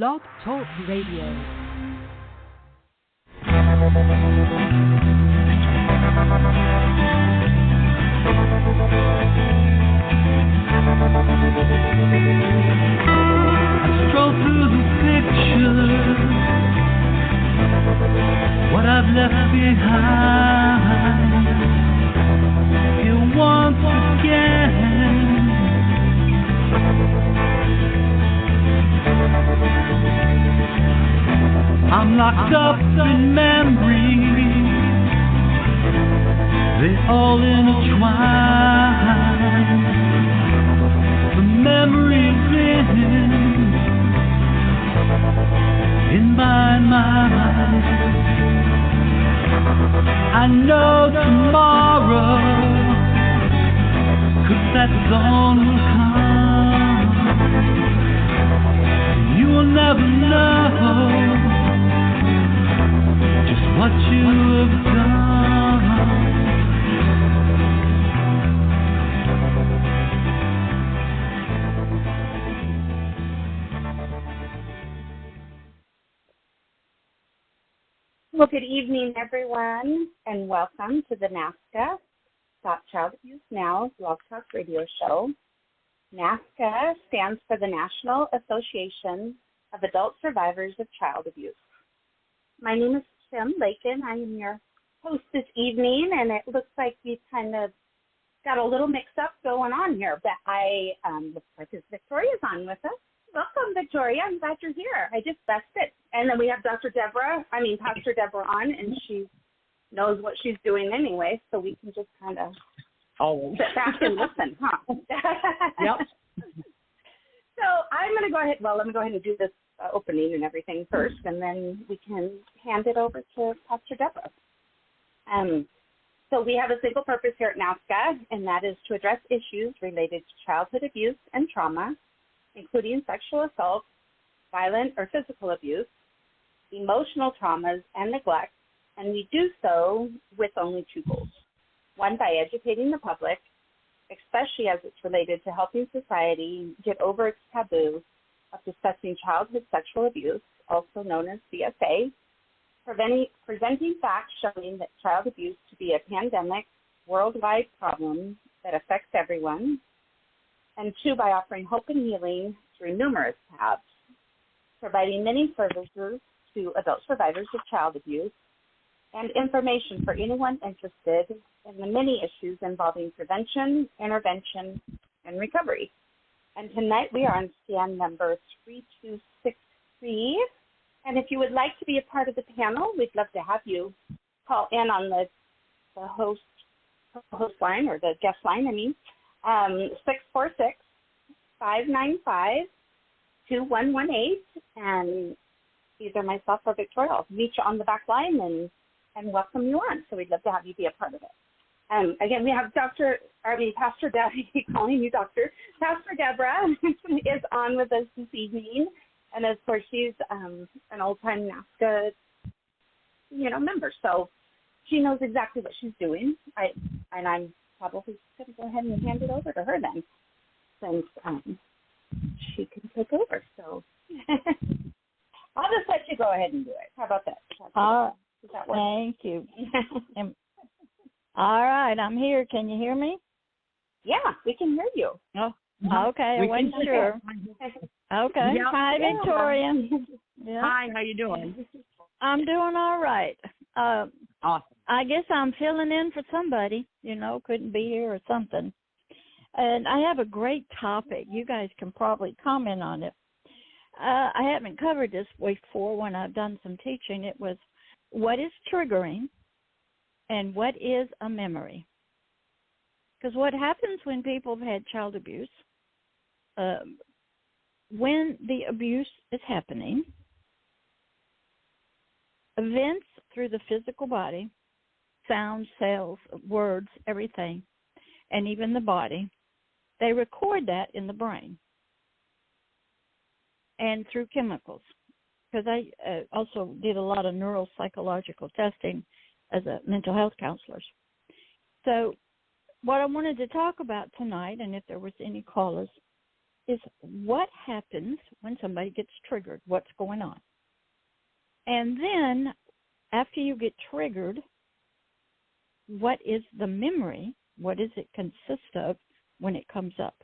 Blog Talk Radio. What I've left behind here once again. I'm locked up in memories, they all intertwine. The memories in my mind. I know tomorrow, 'cause that dawn will come. You will never know just what you have done. Well, good evening, everyone, and welcome to the NAASCA, Stop Child Abuse Now, Blog Talk Radio Show. NAASCA stands for the National Association of Adult Survivors of Child Abuse. My name is Tim Lakin. I am your host this evening, and it looks like we've kind of got a little mix-up going on here, but looks like Victoria's on with us. Welcome, Victoria. I'm glad you're here. I just best it. And then we have Pastor Deborah on, and she knows what she's doing anyway, so we can just kind of sit back and listen, huh? Yep. So I'm going to go ahead, let me go ahead and do this opening and everything first, and then we can hand it over to Pastor Deborah. So we have a single purpose here at NAASCA, and that is to address issues related to childhood abuse and trauma, including sexual assault, violent or physical abuse, emotional traumas, and neglect, and we do so with only two goals. One, by educating the public, especially as it's related to helping society get over its taboo of discussing childhood sexual abuse, also known as CSA, presenting facts showing that child abuse to be a pandemic, worldwide problem that affects everyone, and two, by offering hope and healing through numerous paths, providing many services to adult survivors of child abuse, and information for anyone interested in the many issues involving prevention, intervention, and recovery. And tonight we are on scan number 3263. And if you would like to be a part of the panel, we'd love to have you call in on the host line, or the guest line, 646-595-2118, and either myself or Victoria will meet you on the back line and welcome you on. So we'd love to have you be a part of it. Again, we have Pastor Deborah, calling you Doctor. Pastor Deborah is on with us this evening, and of course she's an old-time NAASCA, member, so she knows exactly what she's doing. I'm probably going to go ahead and hand it over to her then, since she can take over. So I'll just let you go ahead and do it. How about that? Does that work? Thank you. All right, I'm here. Can you hear me? Yeah, we can hear you. Oh, okay. I wasn't sure. Okay. Yep. Hi, Victoria. Yeah. Hi, how you doing? I'm doing all right. Awesome. I guess I'm filling in for somebody, couldn't be here or something. And I have a great topic. You guys can probably comment on it. I haven't covered this before when I've done some teaching. It was, what is triggering and what is a memory? Because what happens when people have had child abuse, when the abuse is happening, events through the physical body, sounds, cells, words, everything, and even the body, they record that in the brain and through chemicals. Because I also did a lot of neuropsychological testing as a mental health counselor. So what I wanted to talk about tonight, and if there was any callers, is what happens when somebody gets triggered, what's going on. And then after you get triggered, what is the memory? What does it consist of when it comes up?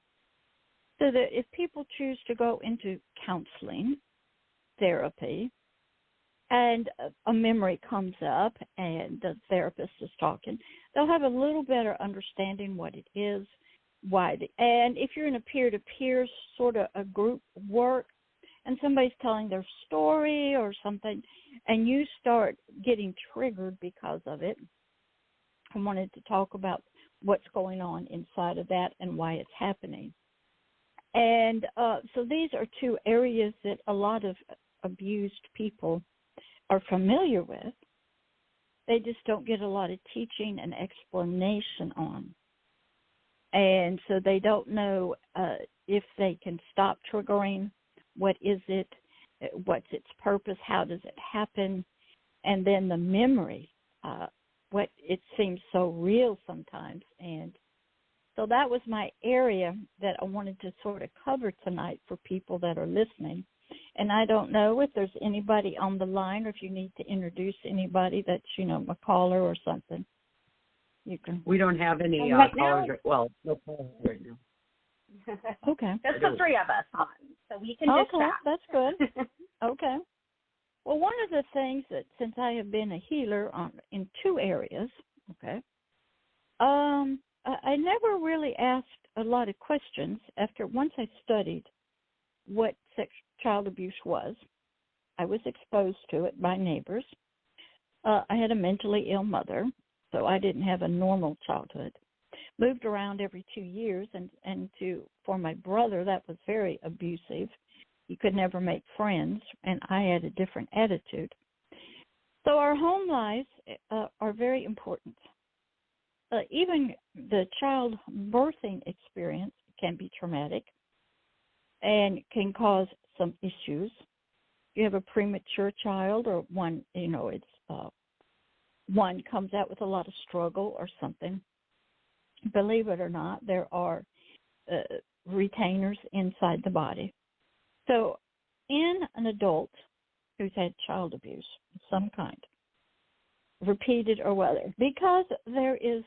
So that if people choose to go into counseling, therapy, and a memory comes up and the therapist is talking, they'll have a little better understanding what it is, why. And if you're in a peer-to-peer sort of a group work and somebody's telling their story or something and you start getting triggered because of it, I wanted to talk about what's going on inside of that and why it's happening. And so these are two areas that a lot of abused people are familiar with. They just don't get a lot of teaching and explanation on. And so they don't know if they can stop triggering, what is it, what's its purpose, how does it happen, and then the memory, what it seems so real sometimes. And so that was my area that I wanted to sort of cover tonight for people that are listening. And I don't know if there's anybody on the line or if you need to introduce anybody that's, a caller or something. You can. We don't have any callers. Well, no callers right now. Okay. Just the three of us on, so we can just chat. That's good. Okay. Well, one of the things that, since I have been a healer in two areas, okay, I never really asked a lot of questions once I studied what child abuse was. I was exposed to it by neighbors. I had a mentally ill mother, so I didn't have a normal childhood. Moved around every 2 years, and for my brother, that was very abusive. He could never make friends, and I had a different attitude. So our home lives are very important. Even the child birthing experience can be traumatic and can cause some issues. You have a premature child, or one, one comes out with a lot of struggle or something. Believe it or not, there are retainers inside the body. So in an adult who's had child abuse of some kind, repeated or whether, because there is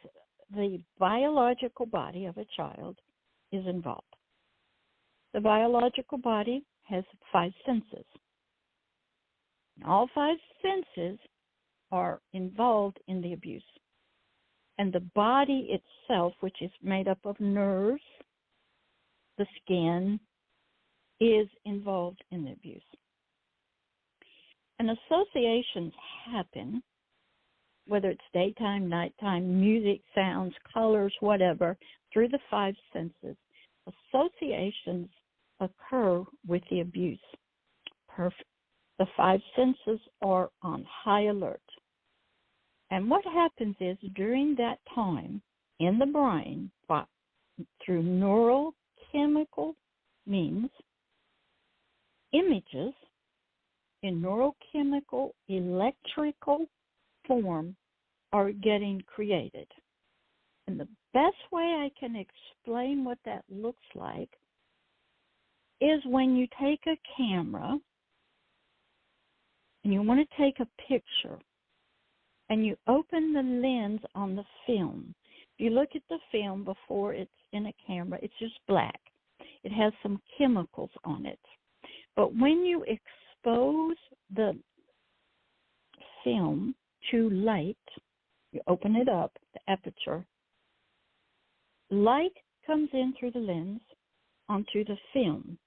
the biological body of a child is involved. The biological body has 5 senses. All 5 senses are involved in the abuse. And the body itself, which is made up of nerves, the skin, is involved in the abuse. And associations happen, whether it's daytime, nighttime, music, sounds, colors, whatever, through the 5 senses. Associations occur with the abuse. The 5 senses are on high alert. And what happens is during that time in the brain, through neurochemical means, images in neurochemical, electrical form are getting created. And the best way I can explain what that looks like is when you take a camera and you want to take a picture and you open the lens on the film. If you look at the film before it's in a camera, it's just black. It has some chemicals on it. But when you expose the film to light, you open it up, the aperture, light comes in through the lens onto the film,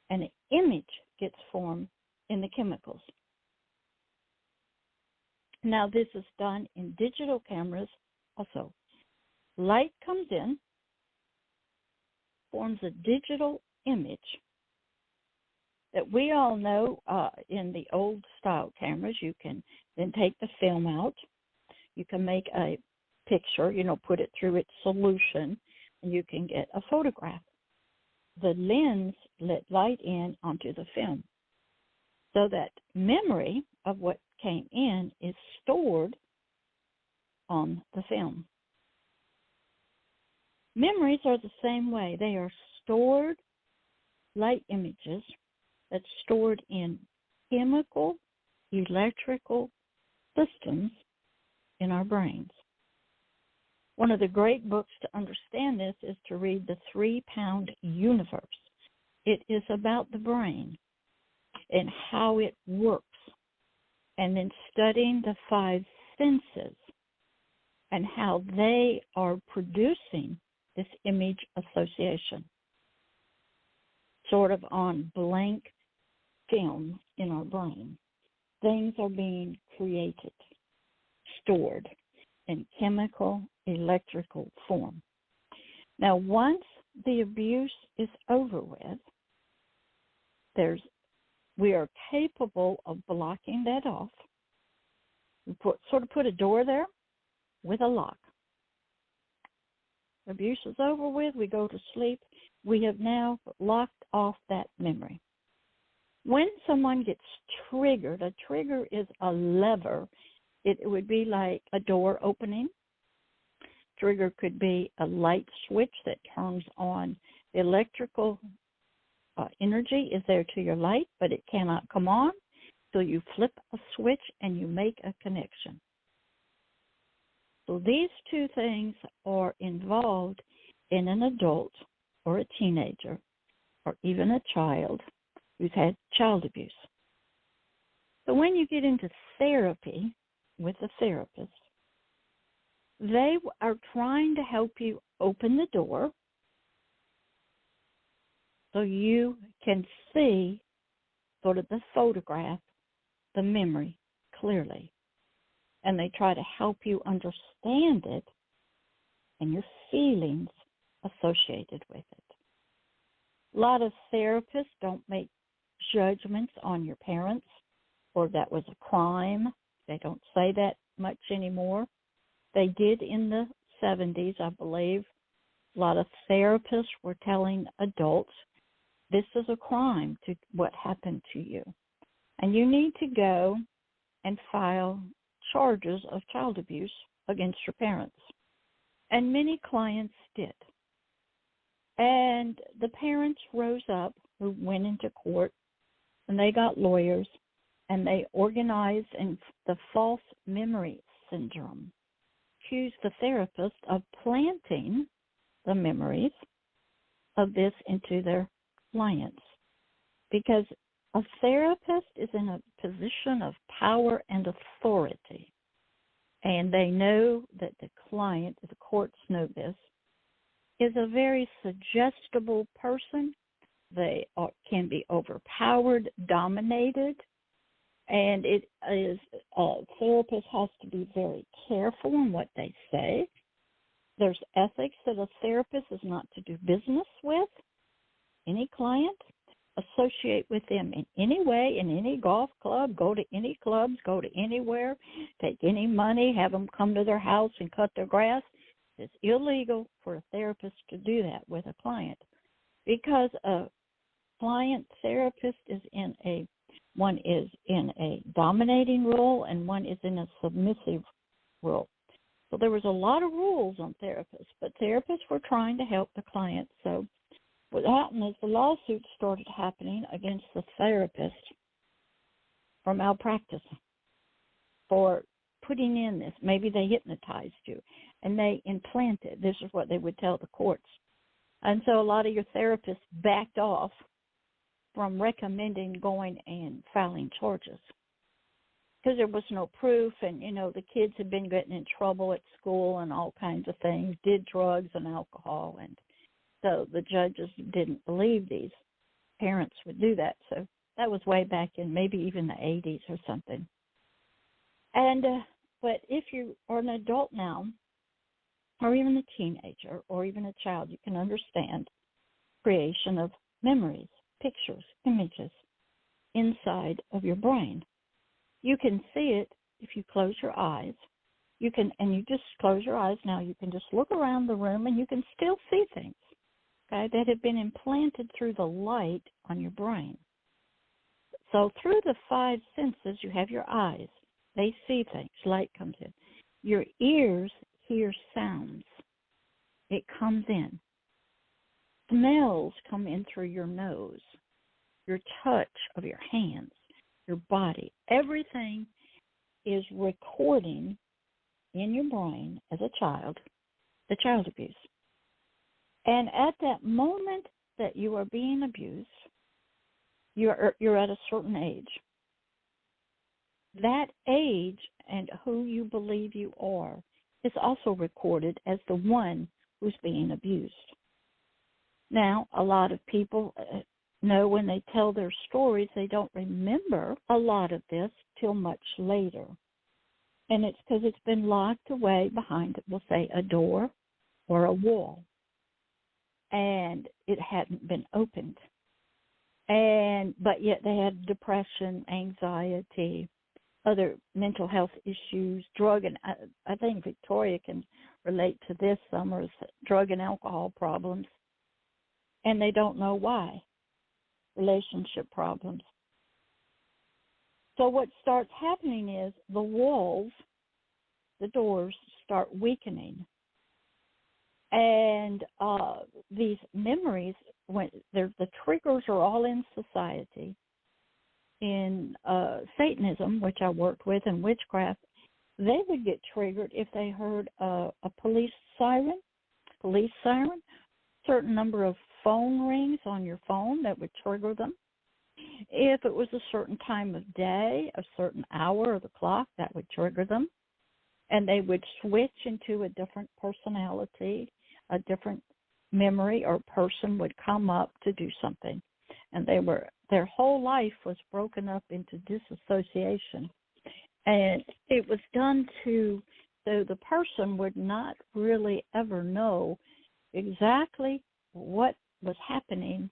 and an image gets formed in the chemicals. Now, this is done in digital cameras also. Light comes in, forms a digital image that we all know in the old style cameras. You can then take the film out. You can make a picture, put it through its solution, and you can get a photograph. The lens let light in onto the film, so that memory of what came in is stored on the film. Memories are the same way. They are stored light images that's stored in chemical, electrical systems in our brains. One of the great books to understand this is to read The 3-Pound Universe. It is about the brain and how it works, and then studying the 5 senses and how they are producing this image association, sort of on blank film in our brain. Things are being created, stored in chemical, electrical form. Now, once the abuse is over with, we are capable of blocking that off. We put a door there with a lock. Abuse is over with, we go to sleep. We have now locked off that memory. When someone gets triggered, a trigger is a lever. It would be like a door opening. Trigger could be a light switch that turns on. The electrical energy is there to your light, but it cannot come on. So you flip a switch and you make a connection. So these 2 things are involved in an adult or a teenager or even a child who's had child abuse. So when you get into therapy with a therapist, they are trying to help you open the door so you can see sort of the photograph, the memory clearly. And they try to help you understand it and your feelings associated with it. A lot of therapists don't make judgments on your parents or that was a crime. They don't say that much anymore. They did in the 70s, I believe. A lot of therapists were telling adults, this is a crime to what happened to you. And you need to go and file charges of child abuse against your parents. And many clients did. And the parents rose up who went into court, and they got lawyers, and they organized in the false memory syndrome, accused the therapist of planting the memories of this into their clients. Because a therapist is in a position of power and authority, and they know that the client, the courts know this, is a very suggestible person. They can be overpowered, dominated, and it is a therapist has to be very careful in what they say. There's ethics that a therapist is not to do business with any client, associate with them in any way, in any golf club, go to any clubs, go to anywhere, take any money, have them come to their house and cut their grass. It's illegal for a therapist to do that with a client, because a client therapist is one is in a dominating role and one is in a submissive role. So there was a lot of rules on therapists, but therapists were trying to help the client. So what happened is the lawsuits started happening against the therapist for malpractice, for putting in this. Maybe they hypnotized you and they implanted. This is what they would tell the courts. And so a lot of your therapists backed off from recommending going and filing charges because there was no proof, and, the kids had been getting in trouble at school and all kinds of things, did drugs and alcohol, and so the judges didn't believe these parents would do that. So that was way back in maybe even the 80s or something. And but if you are an adult now, or even a teenager, or even a child, you can understand creation of memories, pictures, images inside of your brain. You can see it if you close your eyes. You just close your eyes now. You can just look around the room and you can still see things, okay, that have been implanted through the light on your brain. So through the 5 senses, you have your eyes. They see things. Light comes in. Your ears hear sounds. It comes in. smells come in through your nose, your touch of your hands, your body. Everything is recording in your brain as a child, the child abuse. And at that moment that you are being abused, you're at a certain age. That age and who you believe you are is also recorded as the one who's being abused. Now, a lot of people know when they tell their stories, they don't remember a lot of this till much later. And it's because it's been locked away behind, we'll say, a door or a wall. And it hadn't been opened. But yet they had depression, anxiety, other mental health issues, drug, and I think Victoria can relate to this, Summers, drug and alcohol problems. And they don't know why. Relationship problems. So what starts happening is the walls, the doors, start weakening. And these memories, when the triggers are all in society. In Satanism, which I worked with, and witchcraft, they would get triggered if they heard a police siren, certain number of phone rings on your phone that would trigger them. If it was a certain time of day, a certain hour of the clock, that would trigger them. And they would switch into a different personality, a different memory or person would come up to do something. And their whole life was broken up into disassociation. And it was done so the person would not really ever know exactly what was happening,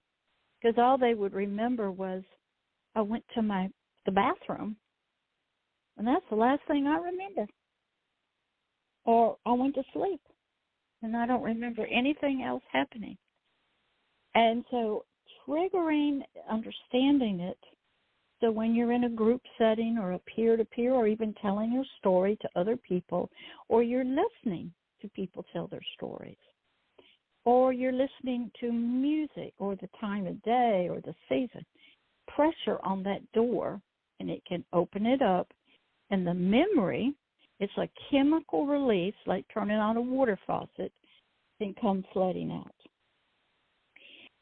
because all they would remember was, I went to the bathroom, and that's the last thing I remember. Or I went to sleep, and I don't remember anything else happening. And so triggering, understanding it, so when you're in a group setting or a peer-to-peer or even telling your story to other people, or you're listening to people tell their stories, or you're listening to music or the time of day or the season, pressure on that door and it can open it up, and the memory, it's a chemical release, like turning on a water faucet, can come flooding out.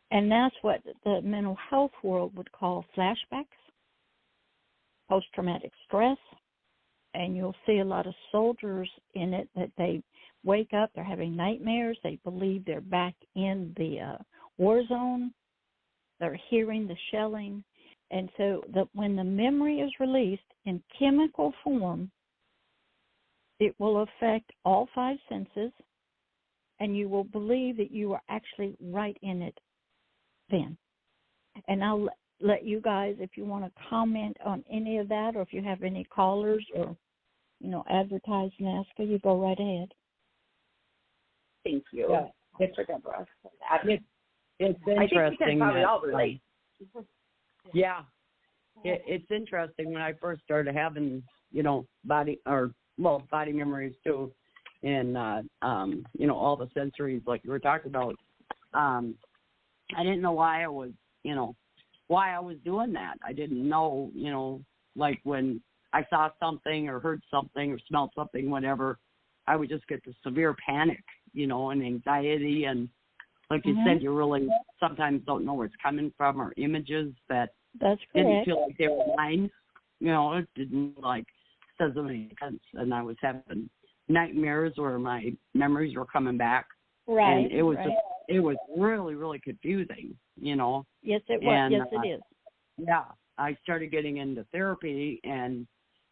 And that's what the mental health world would call flashbacks, post-traumatic stress, and you'll see a lot of soldiers in it that they wake up, they're having nightmares, they believe they're back in the war zone, they're hearing the shelling, and so when the memory is released in chemical form, it will affect all five senses, and you will believe that you are actually right in it then. And I'll let you guys, if you want to comment on any of that, or if you have any callers or, advertise NAASCA, you go right ahead. Thank you. Yeah. It's Deborah. It's interesting. I think we can probably all relate. Yeah. It's interesting when I first started having, body memories too, and, all the sensories like you were talking about. I didn't know why I was doing that. I didn't know, like when I saw something or heard something or smelled something, whatever, I would just get this severe panic, and anxiety. And like you said, you really sometimes don't know where it's coming from, or images that didn't feel like they were mine. It didn't doesn't make sense. And I was having nightmares where my memories were coming back. Right. And it was it was really, really confusing, Yes, it was. And, yes, it is. Yeah. I started getting into therapy, and,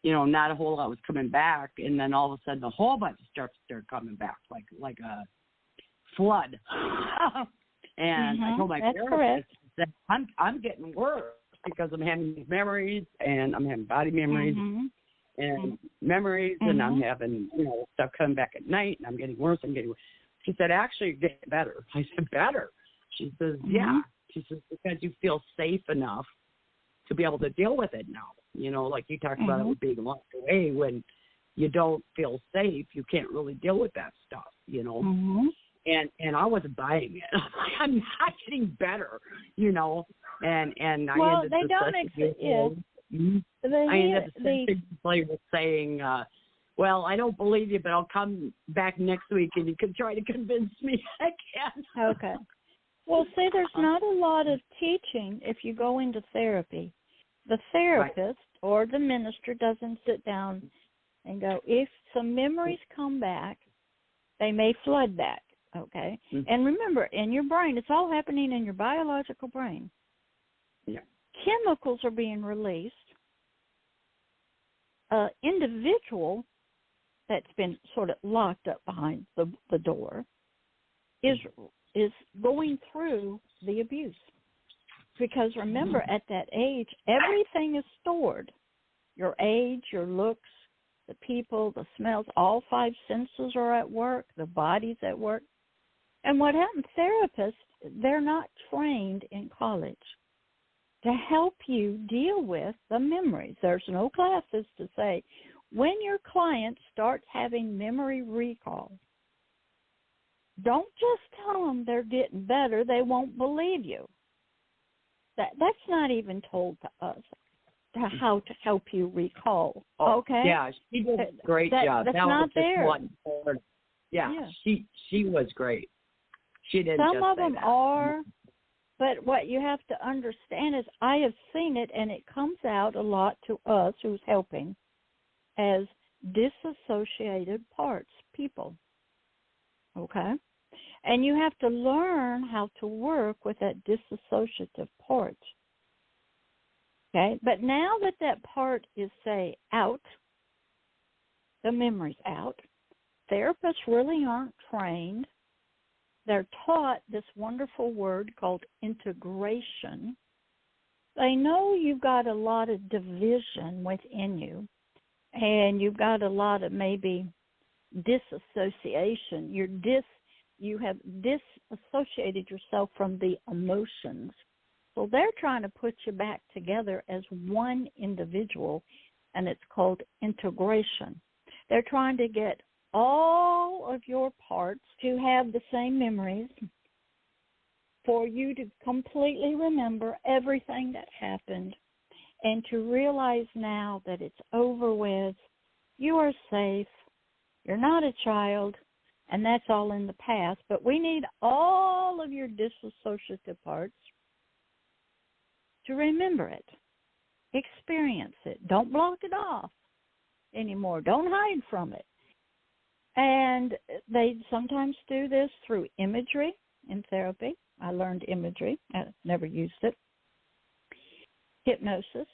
not a whole lot was coming back. And then all of a sudden a whole bunch of stuff started coming back, like a flood. And I told my therapist that I'm getting worse because I'm having these memories, and I'm having body memories and memories, and I'm having, stuff coming back at night, and I'm getting worse. She said, actually, you're getting better. I said, better? She says, yeah. She says, because you feel safe enough to be able to deal with it now. Like you talked about it with being locked away. When you don't feel safe, you can't really deal with that stuff, and I wasn't buying it. I'm not getting better, and I well, ended they the don't session. I ended the session with saying, well, I don't believe you, but I'll come back next week and you can try to convince me again. Okay. Well, see, there's not a lot of teaching if you go into therapy. The therapist or the minister doesn't sit down and go, if some memories come back, they may flood back, okay? Mm-hmm. And remember, in your brain, it's all happening in your biological brain. Yeah. Chemicals are being released. An individual that's been sort of locked up behind the door is going through the abuse. Because remember, at that age, everything is stored. Your age, your looks, the people, the smells, all 5 senses are at work, the body's at work. And what happens, therapists, they're not trained in college to help you deal with the memories. There's no classes to say, when your clients start having memory recall, don't just tell them they're getting better. They won't believe you. That's not even told to us, how to help you recall. Okay? Yeah, she did a great job. That's that not was there. One. Yeah, she was great. She didn't Some just of say them that. are, but what you have to understand is I have seen it, and it comes out a lot to us who's helping as disassociated parts, people. Okay? And you have to learn how to work with that disassociative part. Okay? But now that part is, say, out, the memory's out, therapists really aren't trained. They're taught this wonderful word called integration. They know you've got a lot of division within you, and you've got a lot of maybe disassociation. You have disassociated yourself from the emotions. So they're trying to put you back together as one individual, and it's called integration. They're trying to get all of your parts to have the same memories, for you to completely remember everything that happened, and to realize now that it's over with, you are safe, you're not a child, and that's all in the past. But we need all of your dissociative parts to remember it, experience it. Don't block it off anymore. Don't hide from it. And they sometimes do this through imagery in therapy. I learned imagery. I never used it. Hypnosis.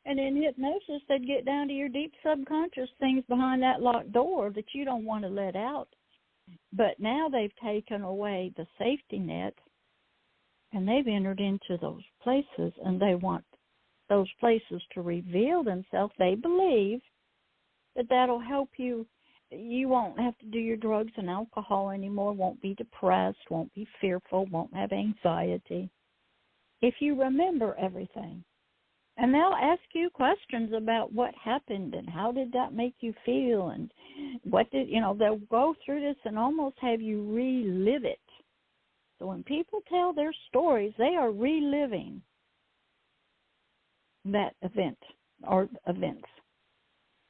And in hypnosis, they'd get down to your deep subconscious things behind that locked door that you don't want to let out. But now they've taken away the safety net, and they've entered into those places, and they want those places to reveal themselves. They believe that that'll help you. You won't have to do your drugs and alcohol anymore, won't be depressed, won't be fearful, won't have anxiety, if you remember everything. And they'll ask you questions about what happened and how did that make you feel, and they'll go through this and almost have you relive it. So when people tell their stories, they are reliving that event or events.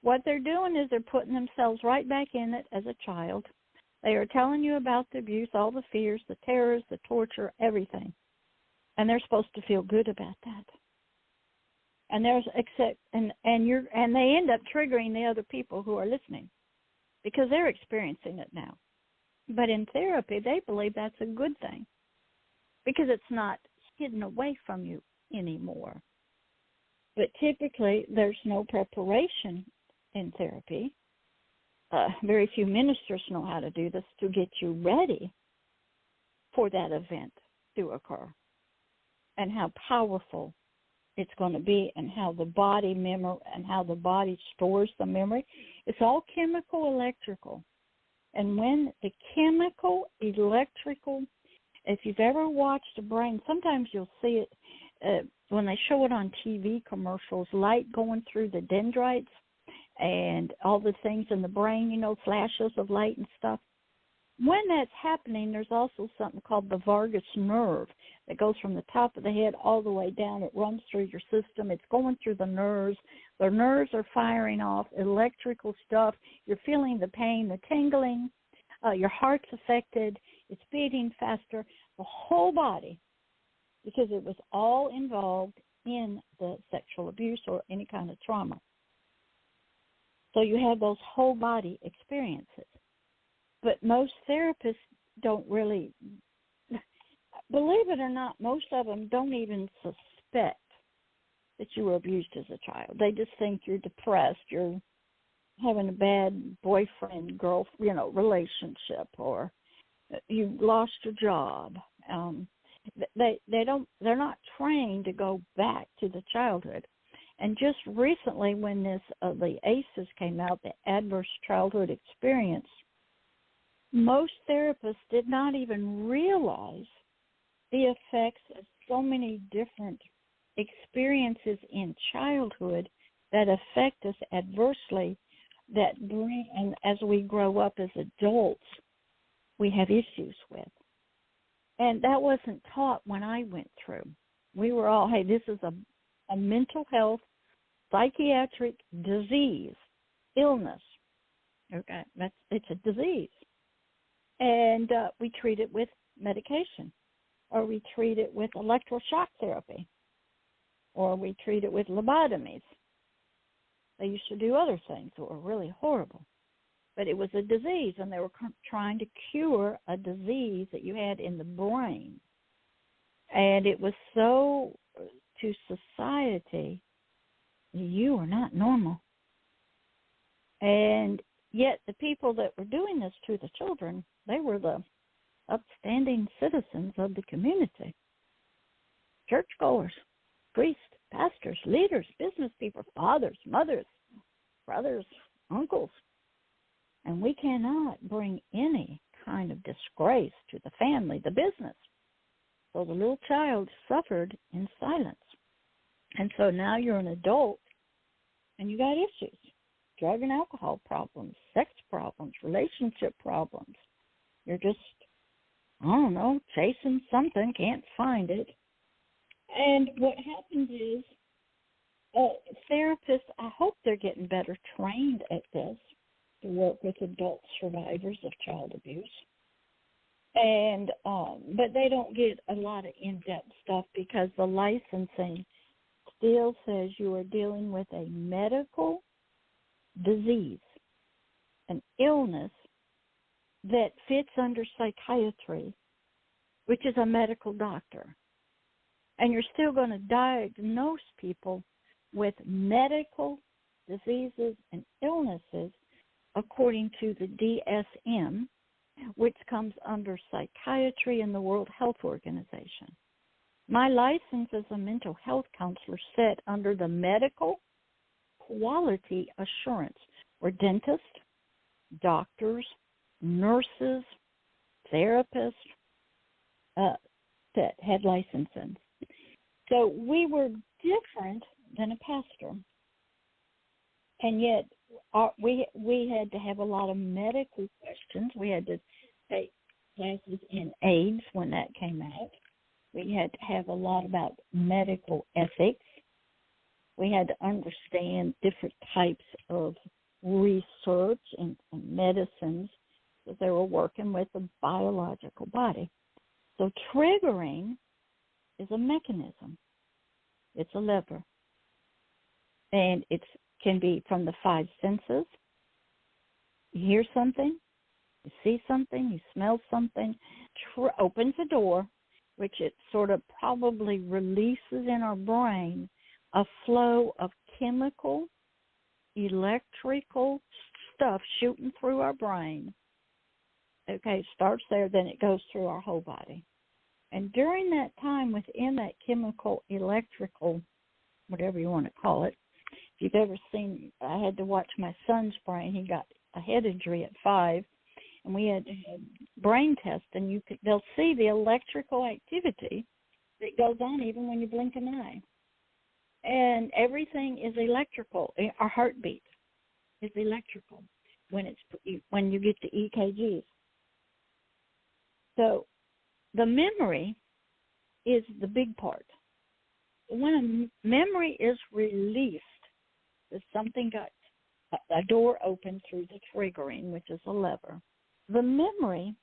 What they're doing is they're putting themselves right back in it as a child. They are telling you about the abuse, all the fears, the terrors, the torture, everything. And they're supposed to feel good about that. And they end up triggering the other people who are listening because they're experiencing it now. But in therapy, they believe that's a good thing because it's not hidden away from you anymore. But typically, there's no preparation in therapy. Very few ministers know how to do this to get you ready for that event to occur and how powerful it's going to be and how the body stores the memory. It's all chemical, electrical. And when the chemical, electrical, if you've ever watched a brain, sometimes you'll see it when they show it on TV commercials, light going through the dendrites and all the things in the brain, flashes of light and stuff. when that's happening, there's also something called the vagus nerve that goes from the top of the head all the way down. It runs through your system. It's going through the nerves. The nerves are firing off electrical stuff. You're feeling the pain, the tingling. Your heart's affected. It's beating faster. The whole body, because it was all involved in the sexual abuse or any kind of trauma. So you have those whole body experiences. But most therapists don't really, believe it or not, most of them don't even suspect that you were abused as a child. They just think you're depressed, you're having a bad boyfriend, girl, relationship, or you lost your job. They're not trained to go back to the childhood. And just recently, when the ACEs came out, the Adverse Childhood Experience, most therapists did not even realize the effects of so many different experiences in childhood that affect us adversely, that bring, and as we grow up as adults, we have issues with. And that wasn't taught when I went through. We were all, hey, this is a mental health, psychiatric disease, illness. Okay, it's a disease. And we treat it with medication, or we treat it with electroshock therapy, or we treat it with lobotomies. They used to do other things that were really horrible. But it was a disease, and they were trying to cure a disease that you had in the brain. And it was so, to society, you are not normal. And yet the people that were doing this to the children, they were the upstanding citizens of the community. Churchgoers, priests, pastors, leaders, business people, fathers, mothers, brothers, uncles. And we cannot bring any kind of disgrace to the family, the business. So the little child suffered in silence. And so now you're an adult and you got issues. Drug and alcohol problems, sex problems, relationship problems. You're just, I don't know, chasing something, can't find it. And what happens is therapists, I hope they're getting better trained at this, to work with adult survivors of child abuse. And but they don't get a lot of in-depth stuff because the licensing still says you are dealing with a medical disease, an illness that fits under psychiatry, which is a medical doctor. And you're still going to diagnose people with medical diseases and illnesses according to the DSM, which comes under psychiatry and the World Health Organization. My license as a mental health counselor set under the medical quality assurance, where dentists, doctors, nurses, therapists that had licenses. So we were different than a pastor, and yet we had to have a lot of medical questions. We had to take classes in AIDS when that came out. We had to have a lot about medical ethics. We had to understand different types of research and medicines that they were working with the biological body. So triggering is a mechanism. It's a lever. And it can be from the five senses. You hear something, you see something, you smell something, opens a door, which it sort of probably releases in our brain a flow of chemical, electrical stuff shooting through our brain. Okay, it starts there, then it goes through our whole body. And during that time, within that chemical, electrical, whatever you want to call it, if you've ever seen, I had to watch my son's brain. He got a head injury at 5, and we had to have brain tests, and they'll see the electrical activity that goes on even when you blink an eye. And everything is electrical. Our heartbeat is electrical when you get the EKGs. So the memory is the big part. When a memory is released, if something got a door open through the triggering, which is a lever, the memory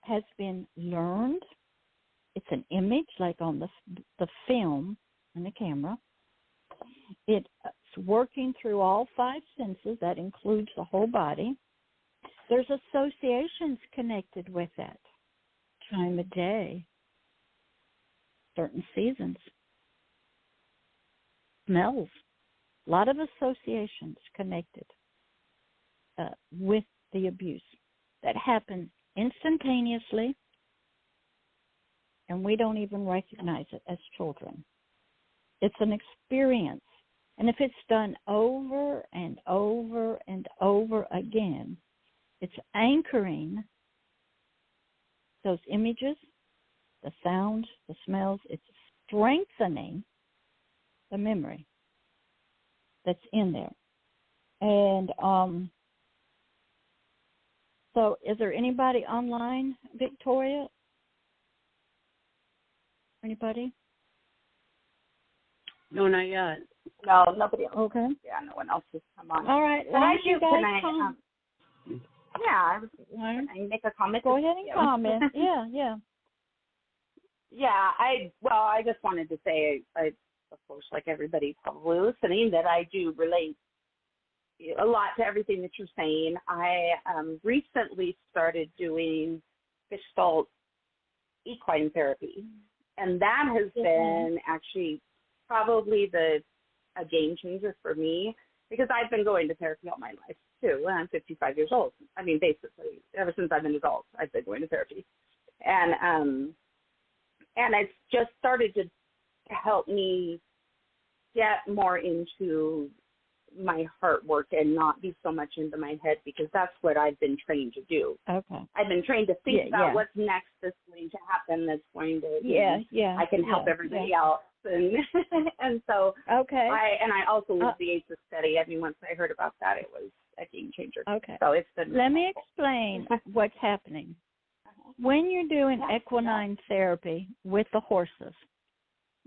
has been learned. It's an image like on the film and the camera. It's working through all 5 senses. That includes the whole body. There's associations connected with that. Time of day, certain seasons, smells, a lot of associations connected with the abuse that happen instantaneously, and we don't even recognize it as children. It's an experience, and if it's done over and over and over again, it's anchoring those images, the sounds, the smells. It's strengthening the memory that's in there. And so is there anybody online, Victoria? Anybody? No, not yet. No, nobody else. Okay. Yeah, no one else has come on. All right. But I do, guys I make a comment? Go ahead and comment. Yeah. Yeah, I just wanted to say, I, of course, like everybody probably listening, that I do relate a lot to everything that you're saying. I recently started doing Gestalt equine therapy, and that has been actually probably a game changer for me, because I've been going to therapy all my life too. I'm 55 years old. I mean, basically, ever since I've been an adult, I've been going to therapy, and it's just started to help me get more into my heart work and not be so much into my head, because that's what I've been trained to do. Okay. I've been trained to think about what's next that's going to happen, that's going to, I can help everybody else. And so okay. I also love the ACEs study. I mean, once I heard about that, it was a game changer. Okay. So it's been Let me explain what's happening. When you're doing equine therapy with the horses,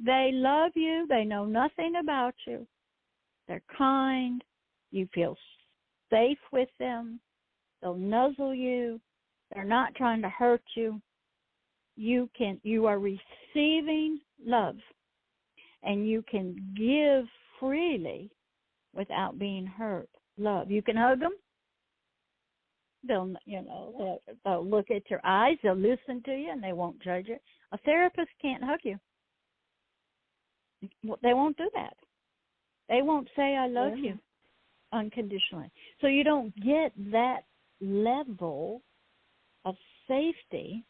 they love you. They know nothing about you. They're kind. You feel safe with them. They'll nuzzle you. They're not trying to hurt you. You are receiving love, and you can give freely without being hurt. Love. You can hug them. They'll look at your eyes. They'll listen to you, and they won't judge you. A therapist can't hug you. They won't do that. They won't say, I love you unconditionally. So you don't get that level of safety,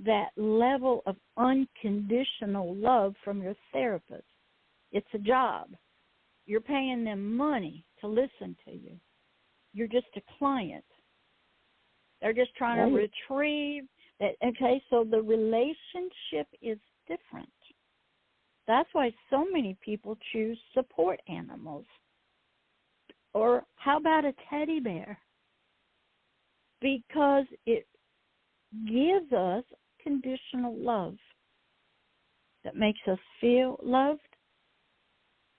that level of unconditional love from your therapist. It's a job. You're paying them money to listen to you. You're just a client. They're just trying to retrieve that. Okay, so the relationship is different. That's why so many people choose support animals. Or how about a teddy bear? Because it gives us conditional love that makes us feel loved.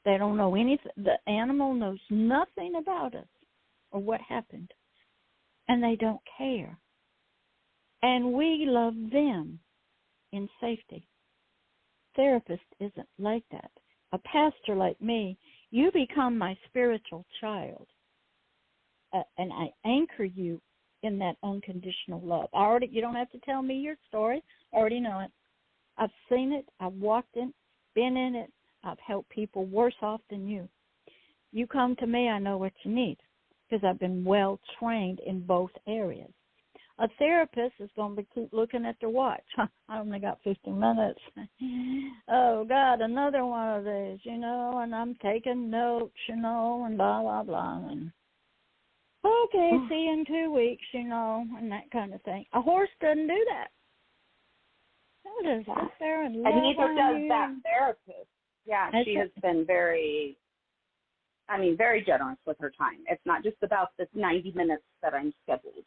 They don't know anything. The animal knows nothing about us or what happened, and they don't care. And we love them in safety. Therapist isn't like that. A pastor like me, you become my spiritual child, and I anchor you in that unconditional love. You don't have to tell me your story. I already know it. I've seen it. I've walked in, been in it. I've helped people worse off than you. You come to me, I know what you need, because I've been well trained in both areas. A therapist is going to keep looking at their watch. I only got 15 minutes. Oh, God, another one of these, and I'm taking notes, and blah, blah, blah. And, okay, see you in 2 weeks, and that kind of thing. A horse doesn't do that. They'll just sit there and love neither on does you. that therapist. Yeah, she has been very generous with her time. It's not just about the 90 minutes that I'm scheduled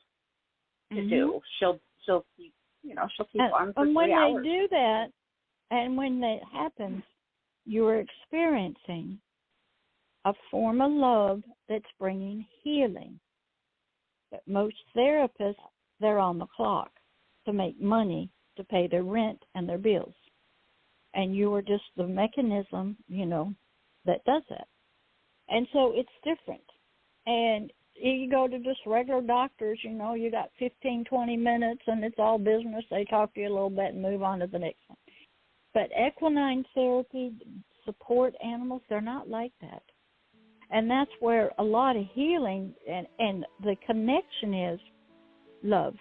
to do. she'll keep on for and 3 when hours. they do that, and when that happens, you're experiencing a form of love that's bringing healing. But most therapists, they're on the clock to make money to pay their rent and their bills. And you are just the mechanism, that does that. And so it's different. And you go to just regular doctors, you got 15, 20 minutes, and it's all business. They talk to you a little bit and move on to the next one. But equine therapy, support animals, they're not like that. And that's where a lot of healing and the connection is love.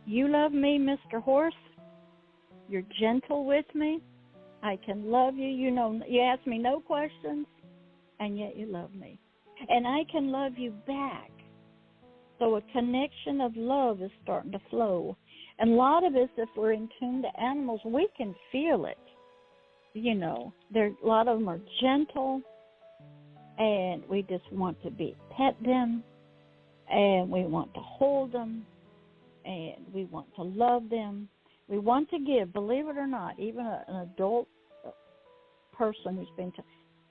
You love me, Mr. Horse. You're gentle with me. I can love you. You ask me no questions, and yet you love me. And I can love you back. So a connection of love is starting to flow. And a lot of us, if we're in tune to animals, we can feel it. A lot of them are gentle, and we just want to pet them, and we want to hold them, and we want to love them. We want to give, believe it or not, even an adult person who's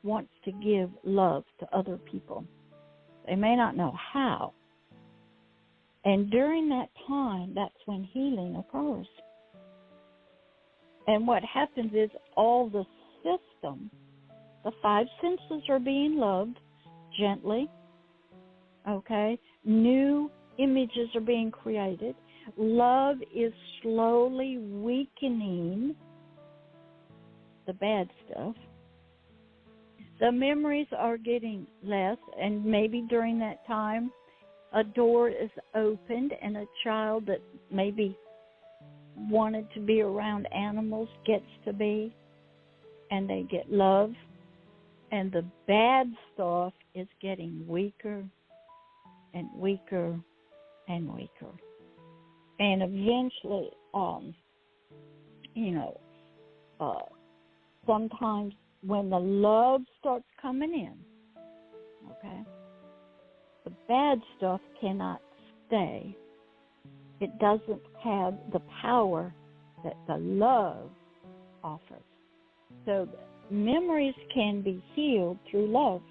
wants to give love to other people. They may not know how. And during that time, that's when healing occurs. And what happens is all the system, the 5 senses are being loved gently, okay? New images are being created. Love is slowly weakening the bad stuff. The memories are getting less, and maybe during that time, a door is opened and a child that maybe wanted to be around animals gets to be, and they get love, and the bad stuff is getting weaker and weaker and weaker. And eventually, sometimes when the love starts coming in, okay, the bad stuff cannot stay. It doesn't have the power that the love offers. So memories can be healed through love.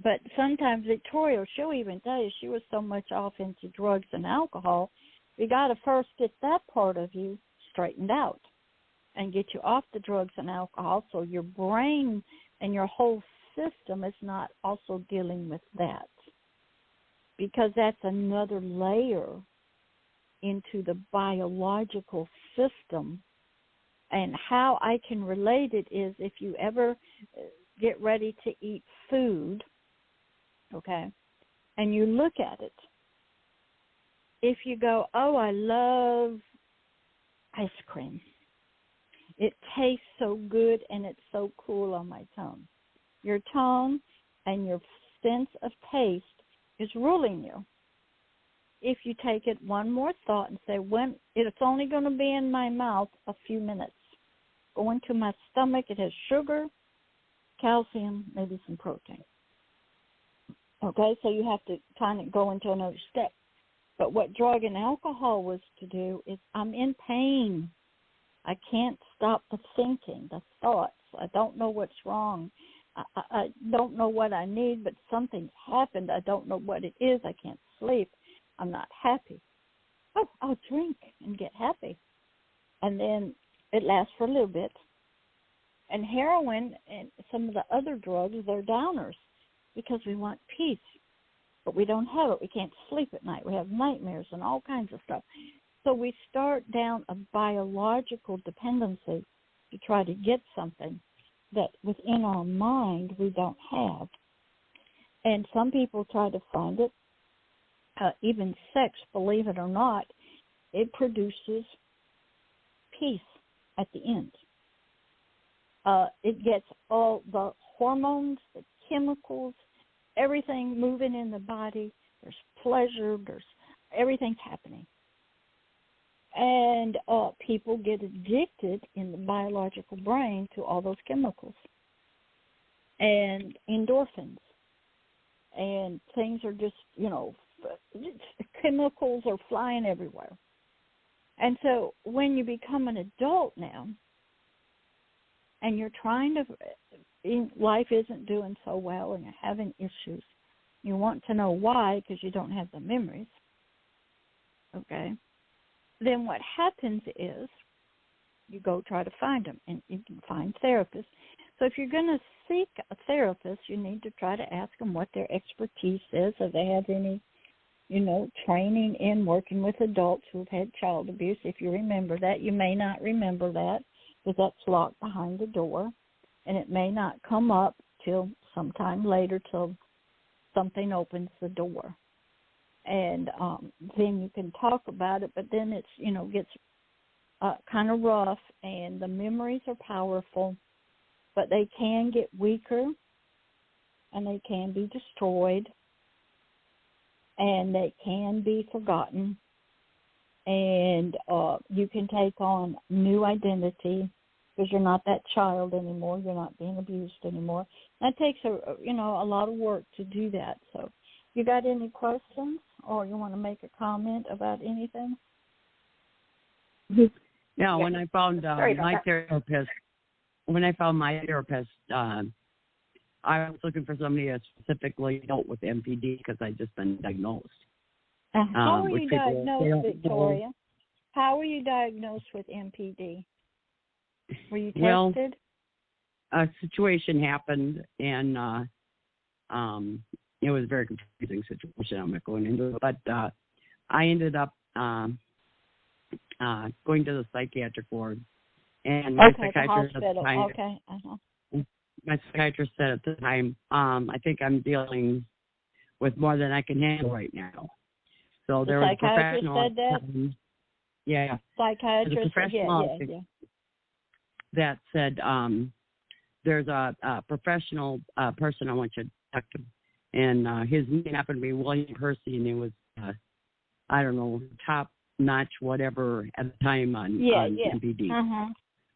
But sometimes Victoria, she'll even tell you she was so much off into drugs and alcohol, you got to first get that part of you straightened out and get you off the drugs and alcohol so your brain and your whole system is not also dealing with that. Because that's another layer into the biological system. And how I can relate it is if you ever get ready to eat food, okay, and you look at it, if you go, oh, I love ice cream. It tastes so good and it's so cool on my tongue. Your tongue and your sense of taste is ruling you. If you take it one more thought and say, when it's only going to be in my mouth a few minutes, go into my stomach, it has sugar, calcium, maybe some protein. Okay, so you have to kind of go into another step. But what drug and alcohol was to do is I'm in pain. I can't stop the thinking, the thoughts. I don't know what's wrong. I don't know what I need, but something's happened. I don't know what it is. I can't sleep. I'm not happy. Oh, I'll drink and get happy. And then it lasts for a little bit. And heroin and some of the other drugs, they're downers because we want peace. But we don't have it. We can't sleep at night. We have nightmares and all kinds of stuff. So we start down a biological dependency to try to get something that within our mind we don't have. And some people try to find it. Even sex, believe it or not, it produces peace at the end. It gets all the hormones, the chemicals, everything moving in the body. There's pleasure. There's everything's happening. And people get addicted in the biological brain to all those chemicals and endorphins. And things are just, chemicals are flying everywhere. And so when you become an adult now and you're trying to, life isn't doing so well and you're having issues, you want to know why because you don't have the memories, okay? Then what happens is you go try to find them, and you can find therapists. So if you're going to seek a therapist, you need to try to ask them what their expertise is, if they have any, training in working with adults who've had child abuse. If you remember that, you may not remember that because that's locked behind the door, and it may not come up till sometime later till something opens the door. And then you can talk about it, but then it's, gets kind of rough, and the memories are powerful, but they can get weaker, and they can be destroyed, and they can be forgotten, and you can take on new identity because you're not that child anymore. You're not being abused anymore. That takes a lot of work to do that. So, you got any questions, or you want to make a comment about anything? Yeah, when I found my therapist, I was looking for somebody that specifically dealt with MPD because I'd just been diagnosed. How were you diagnosed, Victoria? How were you diagnosed with MPD? Were you tested? Well, a situation happened, and it was a very confusing situation. I'm not going into it, but I ended up going to the psychiatric ward, and my psychiatrist at the time. My psychiatrist said at the time, I think I'm dealing with more than I can handle right now. So there was a professional. Said that? Yeah. Psychiatrist. That said, there's a professional person I want you to talk to, and his name happened to be William Hershel, and he was, top notch whatever at the time on MPD.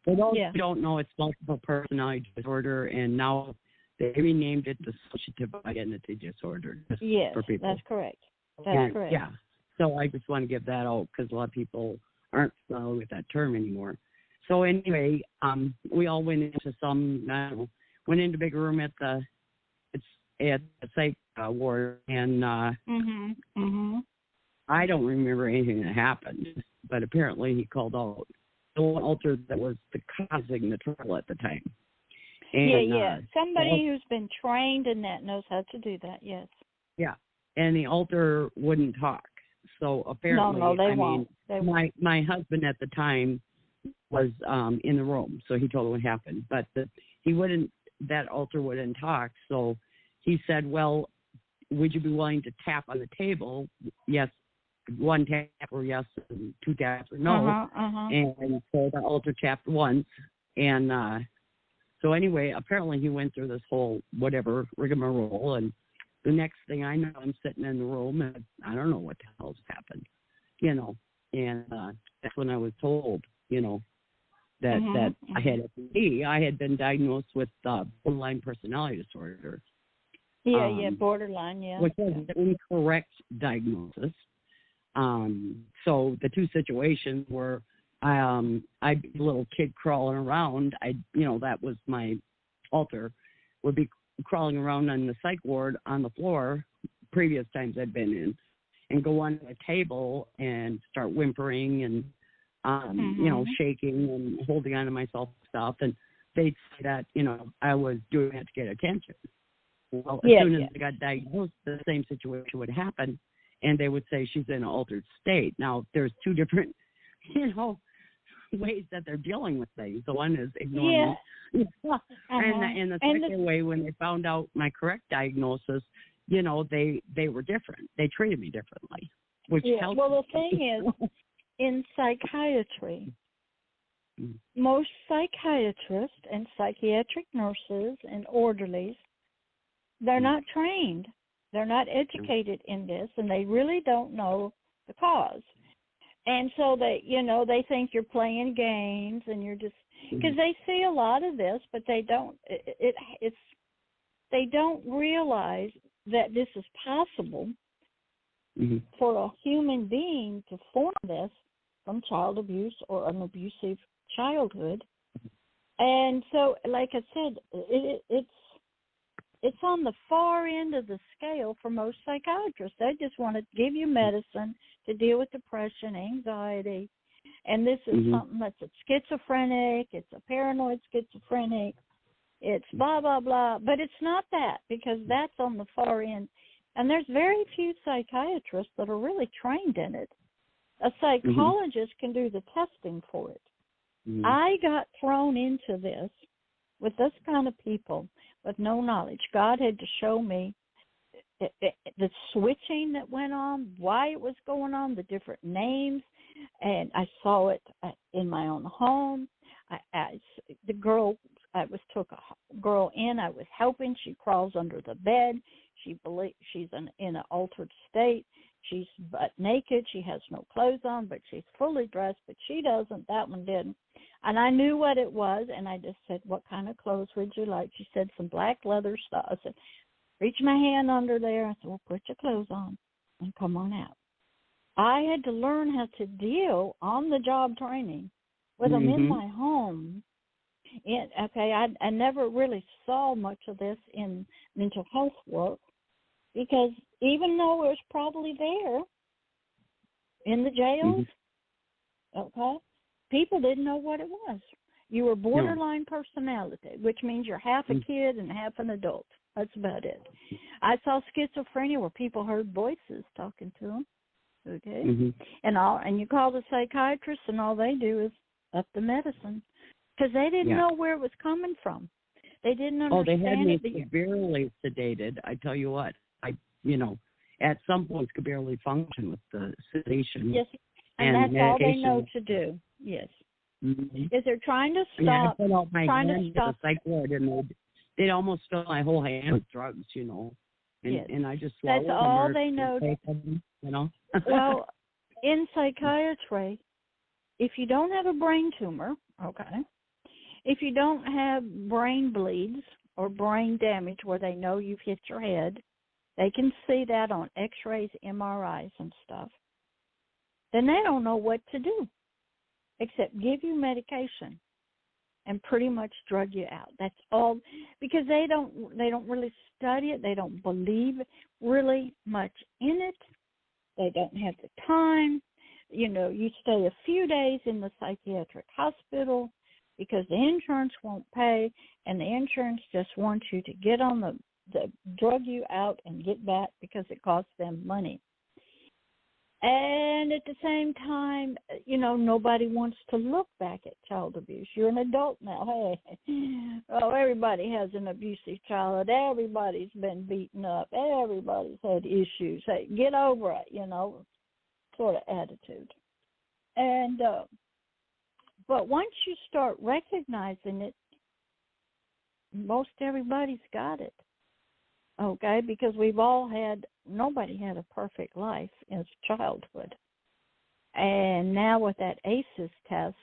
For those who don't know, it's multiple personality disorder, and now they renamed it dissociative identity disorder. Yes, for people. That's correct. That's correct. Yeah. So I just want to give that out because a lot of people aren't familiar with that term anymore. So anyway, we all went into went into a big room at the psych ward, and I don't remember anything that happened, but apparently he called out the one alter that was causing the trouble at the time. And, somebody who's been trained in that knows how to do that, yes. Yeah, and the alter wouldn't talk. So apparently, my husband at the time was in the room, so he told him what happened. But that alter wouldn't talk, so he said, well, would you be willing to tap on the table? Yes. One tap or yes, and two taps or no. And so the alter tapped once. And so anyway, apparently he went through this whole whatever rigmarole. And the next thing I know, I'm sitting in the room, and I don't know what the hell's happened, And that's when I was told, that I had MPD. I had been diagnosed with borderline personality disorder. Borderline, which was an incorrect diagnosis. So the two situations were, I'd be a little kid crawling around. That was my alter, would be crawling around on the psych ward on the floor, previous times I'd been in, and go on a table and start whimpering and, shaking and holding on to myself and stuff. And they'd say that, I was doing it to get attention. Well, as soon as I got diagnosed, the same situation would happen. And they would say she's in an altered state. Now, there's two different, ways that they're dealing with things. The one is ignoring me. And the second way, when they found out my correct diagnosis, they were different. They treated me differently, which helped. Well, the thing is, in psychiatry, most psychiatrists and psychiatric nurses and orderlies, they're not trained. They're not educated in this, and they really don't know the cause. And so they think you're playing games, and you're just because they see a lot of this, but they don't. They don't realize that this is possible, for a human being to form this from child abuse or an abusive childhood. And so, like I said, it's on the far end of the scale for most psychiatrists. They just want to give you medicine to deal with depression, anxiety, and this is something that's a schizophrenic, it's a paranoid schizophrenic, it's blah, blah, blah. But it's not that, because that's on the far end. And there's very few psychiatrists that are really trained in it. A psychologist can do the testing for it. I got thrown into this with this kind of people with no knowledge. God had to show me the switching that went on, why it was going on, the different names, and I saw it in my own home. I took a girl in. I was helping. She crawls under the bed. She's in an altered state. She's butt naked. She has no clothes on, but she's fully dressed, but she doesn't. That one didn't. And I knew what it was, and I just said, what kind of clothes would you like? She said, some black leather stuff. I said, reach my hand under there. I said, well, put your clothes on and come on out. I had to learn how to deal on the job training with them in my home. I never really saw much of this in mental health work, because even though it was probably there in the jails, people didn't know what it was. You were borderline personality, which means you're half a kid and half an adult. That's about it. I saw schizophrenia where people heard voices talking to them. And you call the psychiatrist, and all they do is up the medicine, because they didn't know where it was coming from. They didn't understand. They had me severely sedated. I tell you what, at some points could barely function with the sedation. Yes, and that's all they know to do. Yes. Is they're trying to stop. I put out my hand with a psych ward, and they'd almost fill my whole hand with drugs, And I just swallowed them. That's all they know. Well, in psychiatry, if you don't have a brain tumor, if you don't have brain bleeds or brain damage where they know you've hit your head, they can see that on x-rays, MRIs, and stuff. Then they don't know what to do except give you medication and pretty much drug you out. That's all, because they don't really study it. They don't believe really much in it. They don't have the time. You stay a few days in the psychiatric hospital because the insurance won't pay, and the insurance just wants you to get on the drug you out and get back because it costs them money. And at the same time, nobody wants to look back at child abuse. You're an adult now. Hey, everybody has an abusive childhood. Everybody's been beaten up. Everybody's had issues. Hey, get over it, sort of attitude. And but once you start recognizing it, most everybody's got it. Because nobody had a perfect life in childhood. And now with that ACEs test,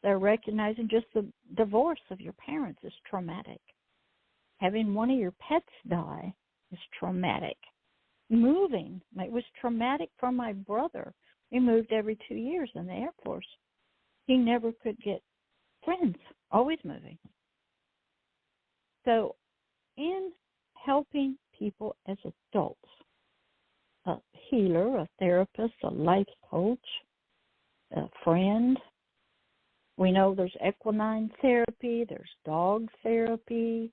they're recognizing just the divorce of your parents is traumatic. Having one of your pets die is traumatic. Moving, it was traumatic for my brother. He moved every 2 years in the Air Force. He never could get friends, always moving. So in helping people as adults, a healer, a therapist, a life coach, a friend. We know there's equine therapy, there's dog therapy,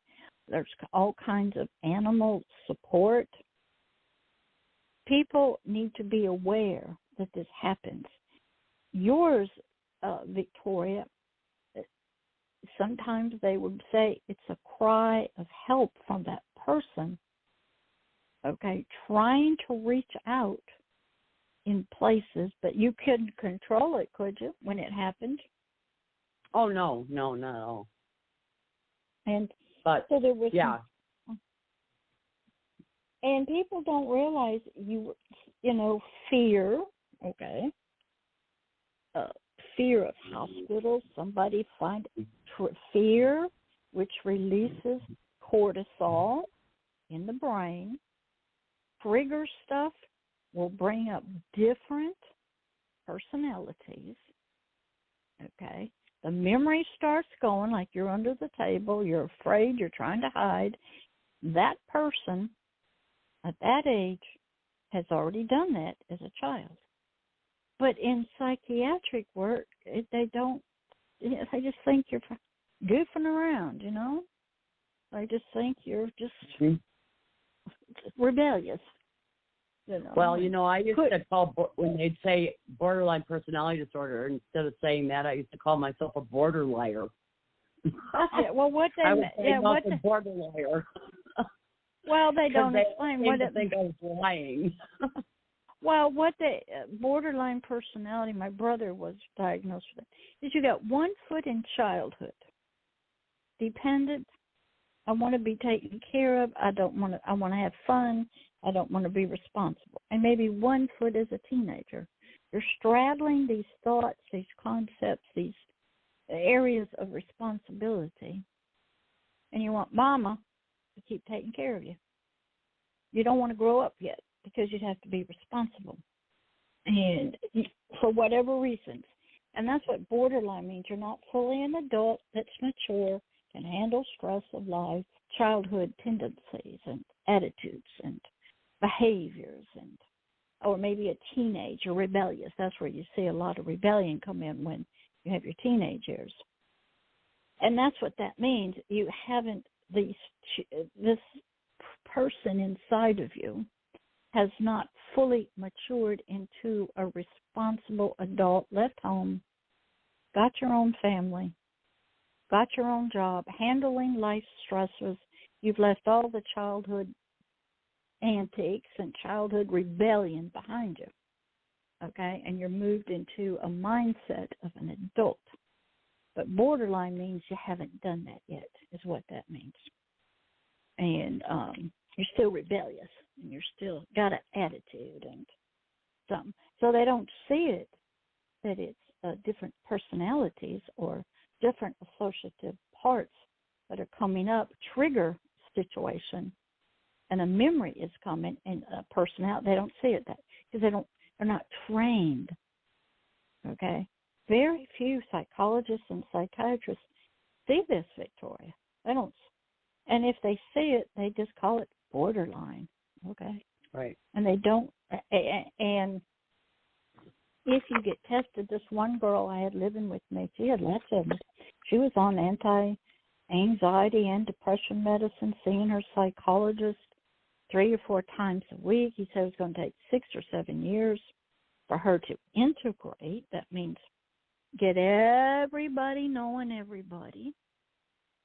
there's all kinds of animal support. People need to be aware that this happens. Yours, Victoria, sometimes they would say it's a cry of help from that person, trying to reach out in places, but you couldn't control it, could you, when it happened? Oh, no, not at all. But so there was and people don't realize fear, fear of hospitals. Somebody find fear, which releases cortisol in the brain, triggers stuff will bring up different personalities, okay? The memory starts going like you're under the table, you're afraid, you're trying to hide. That person at that age has already done that as a child. But in psychiatric work, they just think you're goofing around, you know? They just think you're just rebellious. You know? Well, you know, I used to call, when they'd say borderline personality disorder, instead of saying that, I used to call myself a border liar. Yeah, well, what they I would say a border liar. Well, they don't explain what it. Think I was lying. Well, what borderline personality, my brother was diagnosed with it, is you got 1 foot in childhood, dependent. I want to be taken care of. I want to have fun. I don't want to be responsible. And maybe 1 foot as a teenager. You're straddling these thoughts, these concepts, these areas of responsibility. And you want mama to keep taking care of you. You don't want to grow up yet because you'd have to be responsible. And for whatever reasons. And that's what borderline means. You're not fully an adult that's mature, can handle stress of life, childhood tendencies and attitudes and behaviors, or maybe a teenage or rebellious. That's where you see a lot of rebellion come in when you have your teenage years. And that's what that means. You haven't, this person inside of you has not fully matured into a responsible adult, left home, got your own family, got your own job, handling life stresses. You've left all the childhood antics and childhood rebellion behind you, okay? And you're moved into a mindset of an adult. But borderline means you haven't done that yet, is what that means. And you're still rebellious, and you're still got an attitude and something. So they don't see it, that it's different personalities or different associative parts that are coming up, trigger situation, and a memory is coming and a personality. They don't see it that because they're not trained. Okay, very few psychologists and psychiatrists see this, Victoria. They don't, and if they see it, they just call it borderline. Okay, right, and they don't. And if you get tested, this one girl I had living with me, she had lots of them. She was on anti-anxiety and depression medicine, seeing her psychologist 3 or 4 times a week. He said it was going to take 6 or 7 years for her to integrate. That means get everybody knowing everybody,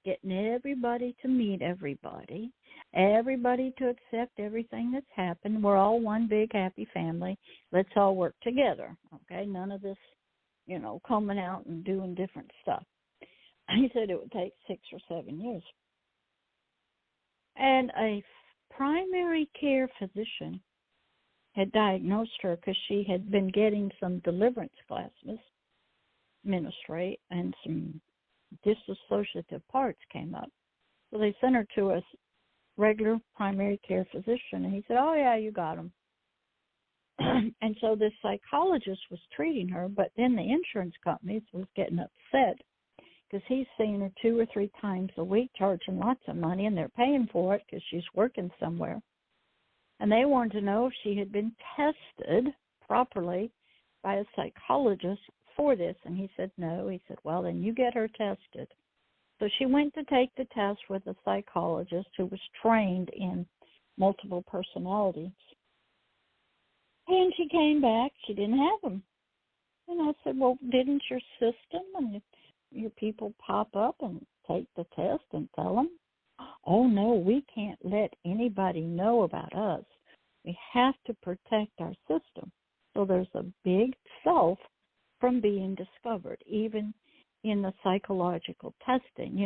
getting everybody to meet everybody, everybody to accept everything that's happened. We're all one big happy family. Let's all work together, okay? None of this, coming out and doing different stuff. He said it would take 6 or 7 years. And a primary care physician had diagnosed her because she had been getting some deliverance classes, ministry, and some dissociative parts came up. So they sent her to a regular primary care physician, and he said, oh, yeah, you got them. And so this psychologist was treating her, but then the insurance companies was getting upset because he's seeing her 2 or 3 times a week, charging lots of money, and they're paying for it because she's working somewhere. And they wanted to know if she had been tested properly by a psychologist for this. And he said no. He said, well, then you get her tested. So she went to take the test with a psychologist who was trained in multiple personalities. And she came back. She didn't have them. And I said, well, didn't your system and your people pop up and take the test and tell them? Oh, no, we can't let anybody know about us. We have to protect our system. So there's a big self from being discovered, even in the psychological testing.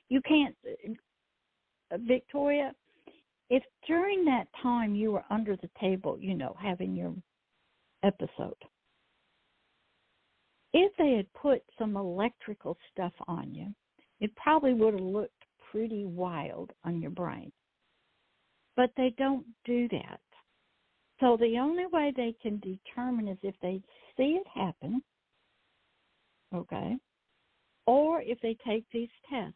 You can't, Victoria, if during that time you were under the table, having your episode, if they had put some electrical stuff on you, it probably would have looked pretty wild on your brain. But they don't do that. So the only way they can determine is if they see it happen, okay, or if they take these tests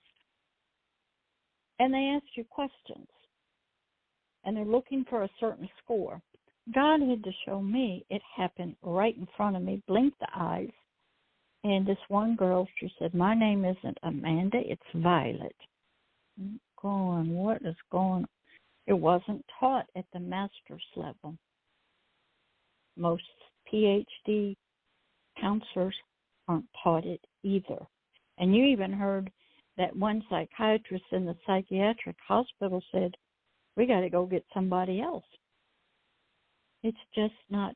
and they ask you questions and they're looking for a certain score. God had to show me it happened right in front of me, blinked the eyes, and this one girl, she said, my name isn't Amanda, it's Violet. I'm going, what is going on? It wasn't taught at the master's level. Most PhD counselors aren't taught it either. And you even heard that one psychiatrist in the psychiatric hospital said, we got to go get somebody else. It's just not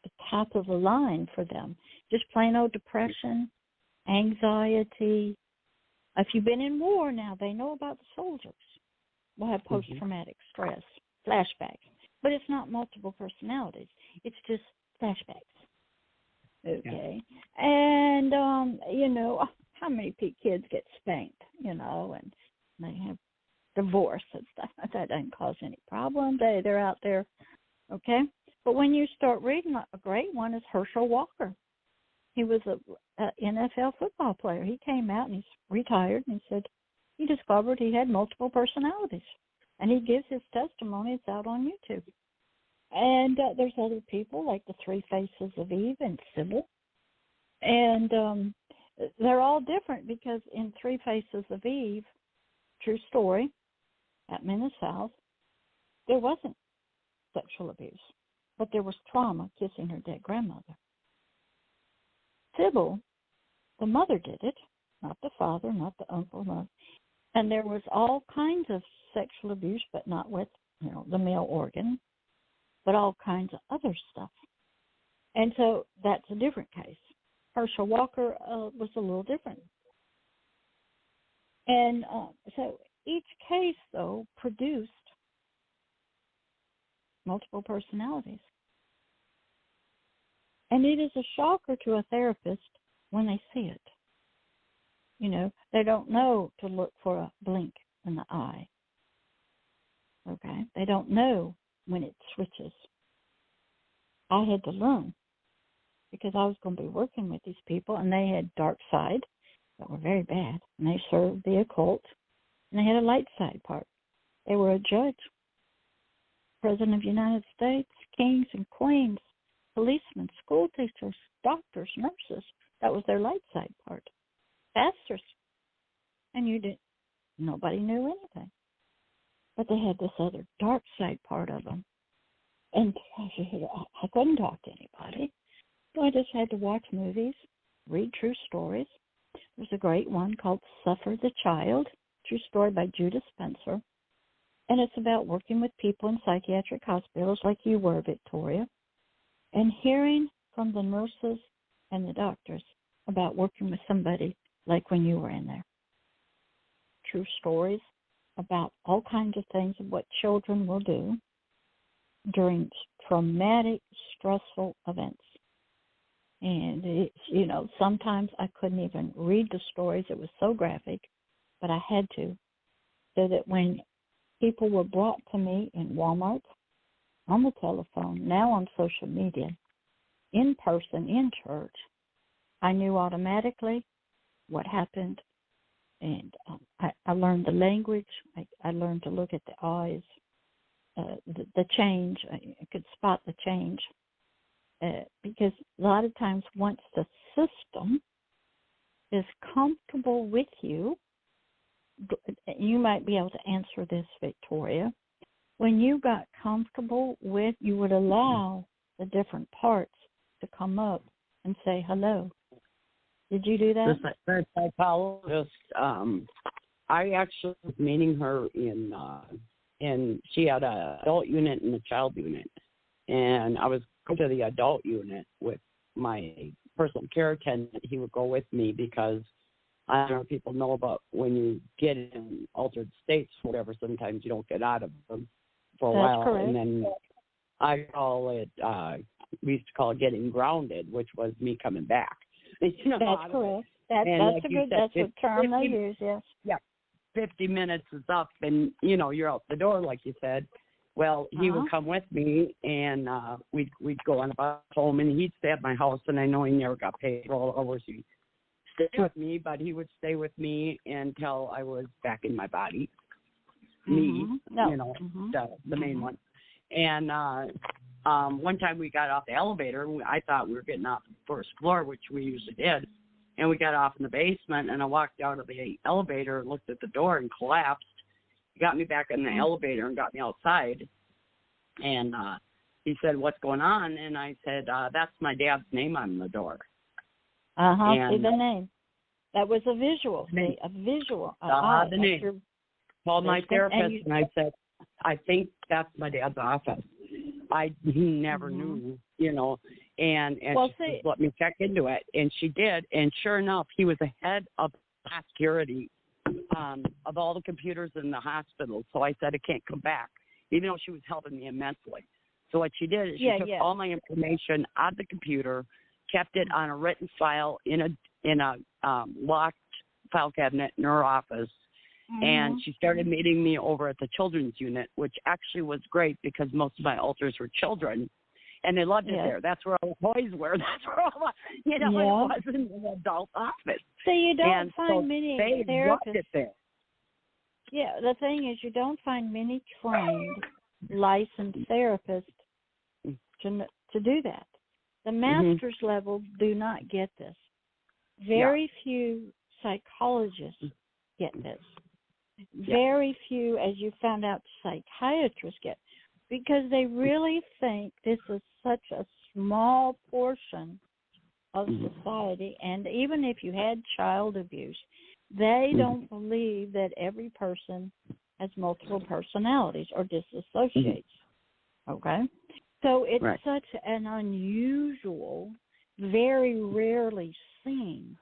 the top of the line for them. Just plain old depression, anxiety. If you've been in war now, they know about the soldiers. We'll have post-traumatic stress, flashbacks. But it's not multiple personalities. It's just flashbacks. Okay. Yeah. And, how many kids get spanked, and they have divorce and stuff. That doesn't cause any problem. They're out there, okay? But when you start reading, a great one is Hershel Walker. He was a NFL football player. He came out and he's retired, and he said he discovered he had multiple personalities. And he gives his testimony. It's out on YouTube. And there's other people like the Three Faces of Eve and Sybil. And they're all different because in Three Faces of Eve, true story, happened in the South, there wasn't sexual abuse, but there was trauma, kissing her dead grandmother. Sybil, the mother did it, not the father, not the uncle, not. And there was all kinds of sexual abuse, but not with, the male organ, but all kinds of other stuff. And so that's a different case. Hershel Walker was a little different. And so each case, though, produced multiple personalities. And it is a shocker to a therapist when they see it. They don't know to look for a blink in the eye. Okay? They don't know when it switches. I had to learn because I was going to be working with these people, and they had dark side that were very bad, and they served the occult, and they had a light side part. They were a judge, President of the United States, kings and queens, policemen, school teachers, doctors, nurses. That was their light side part. Pastors. And nobody knew anything. But they had this other dark side part of them. And I couldn't talk to anybody. So I just had to watch movies, read true stories. There's a great one called Suffer the Child, true story by Judith Spencer. And it's about working with people in psychiatric hospitals like you were, Victoria, and hearing from the nurses and the doctors about working with somebody like when you were in there. True stories about all kinds of things of what children will do during traumatic, stressful events. And, sometimes I couldn't even read the stories. It was so graphic, but I had to, so that when people were brought to me in Walmart, on the telephone, now on social media, in person, in church, I knew automatically what happened, and I learned the language. I learned to look at the eyes, the change. I could spot the change. Because a lot of times once the system is comfortable with you, you might be able to answer this, Victoria. When you got comfortable with, you would allow the different parts to come up and say hello. Did you do that? The psychologist, I actually was meeting her in she had an adult unit and a child unit. And I was going to the adult unit with my personal care attendant. He would go with me because I don't know if people know about when you get in altered states, whatever, sometimes you don't get out of them for a while. Correct. And then I call it, we used to call it getting grounded, which was me coming back. That's correct. That's the term they use, yes. Yeah. 50 minutes is up and, you're out the door, like you said. Well, he would come with me, and we'd go on a bus home, and he'd stay at my house, and I know he never got paid for all the hours he stayed with me, but he would stay with me until I was back in my body. Me, the main one. And one time we got off the elevator, and I thought we were getting off the first floor, which we usually did, and we got off in the basement, and I walked out of the elevator and looked at the door and collapsed. He got me back in the elevator and got me outside, and he said, "What's going on?" And I said, "That's my dad's name on the door." See the name. That was a visual. See, a visual. The name. Called my therapist, and I said, "I think that's my dad's office." He never knew, and she said, let me check into it, and she did, and sure enough, he was the head of security of all the computers in the hospital. So I said, I can't come back, even though she was helping me immensely. So what she did is she took all my information out of the computer, kept it on a written file in a locked file cabinet in her office, and she started meeting me over at the children's unit, which actually was great because most of my alters were children, and they loved it there. That's where all the boys were. That's where all it wasn't an adult office. So you don't find many therapists. Loved it there. Yeah, the thing is, you don't find many trained, licensed therapists to do that. The master's level do not get this. Very few psychologists get this. Very few, as you found out, psychiatrists get, because they really think this is such a small portion of society. And even if you had child abuse, they don't believe that every person has multiple personalities or disassociates. Okay? So it's such an unusual, very rarely seen.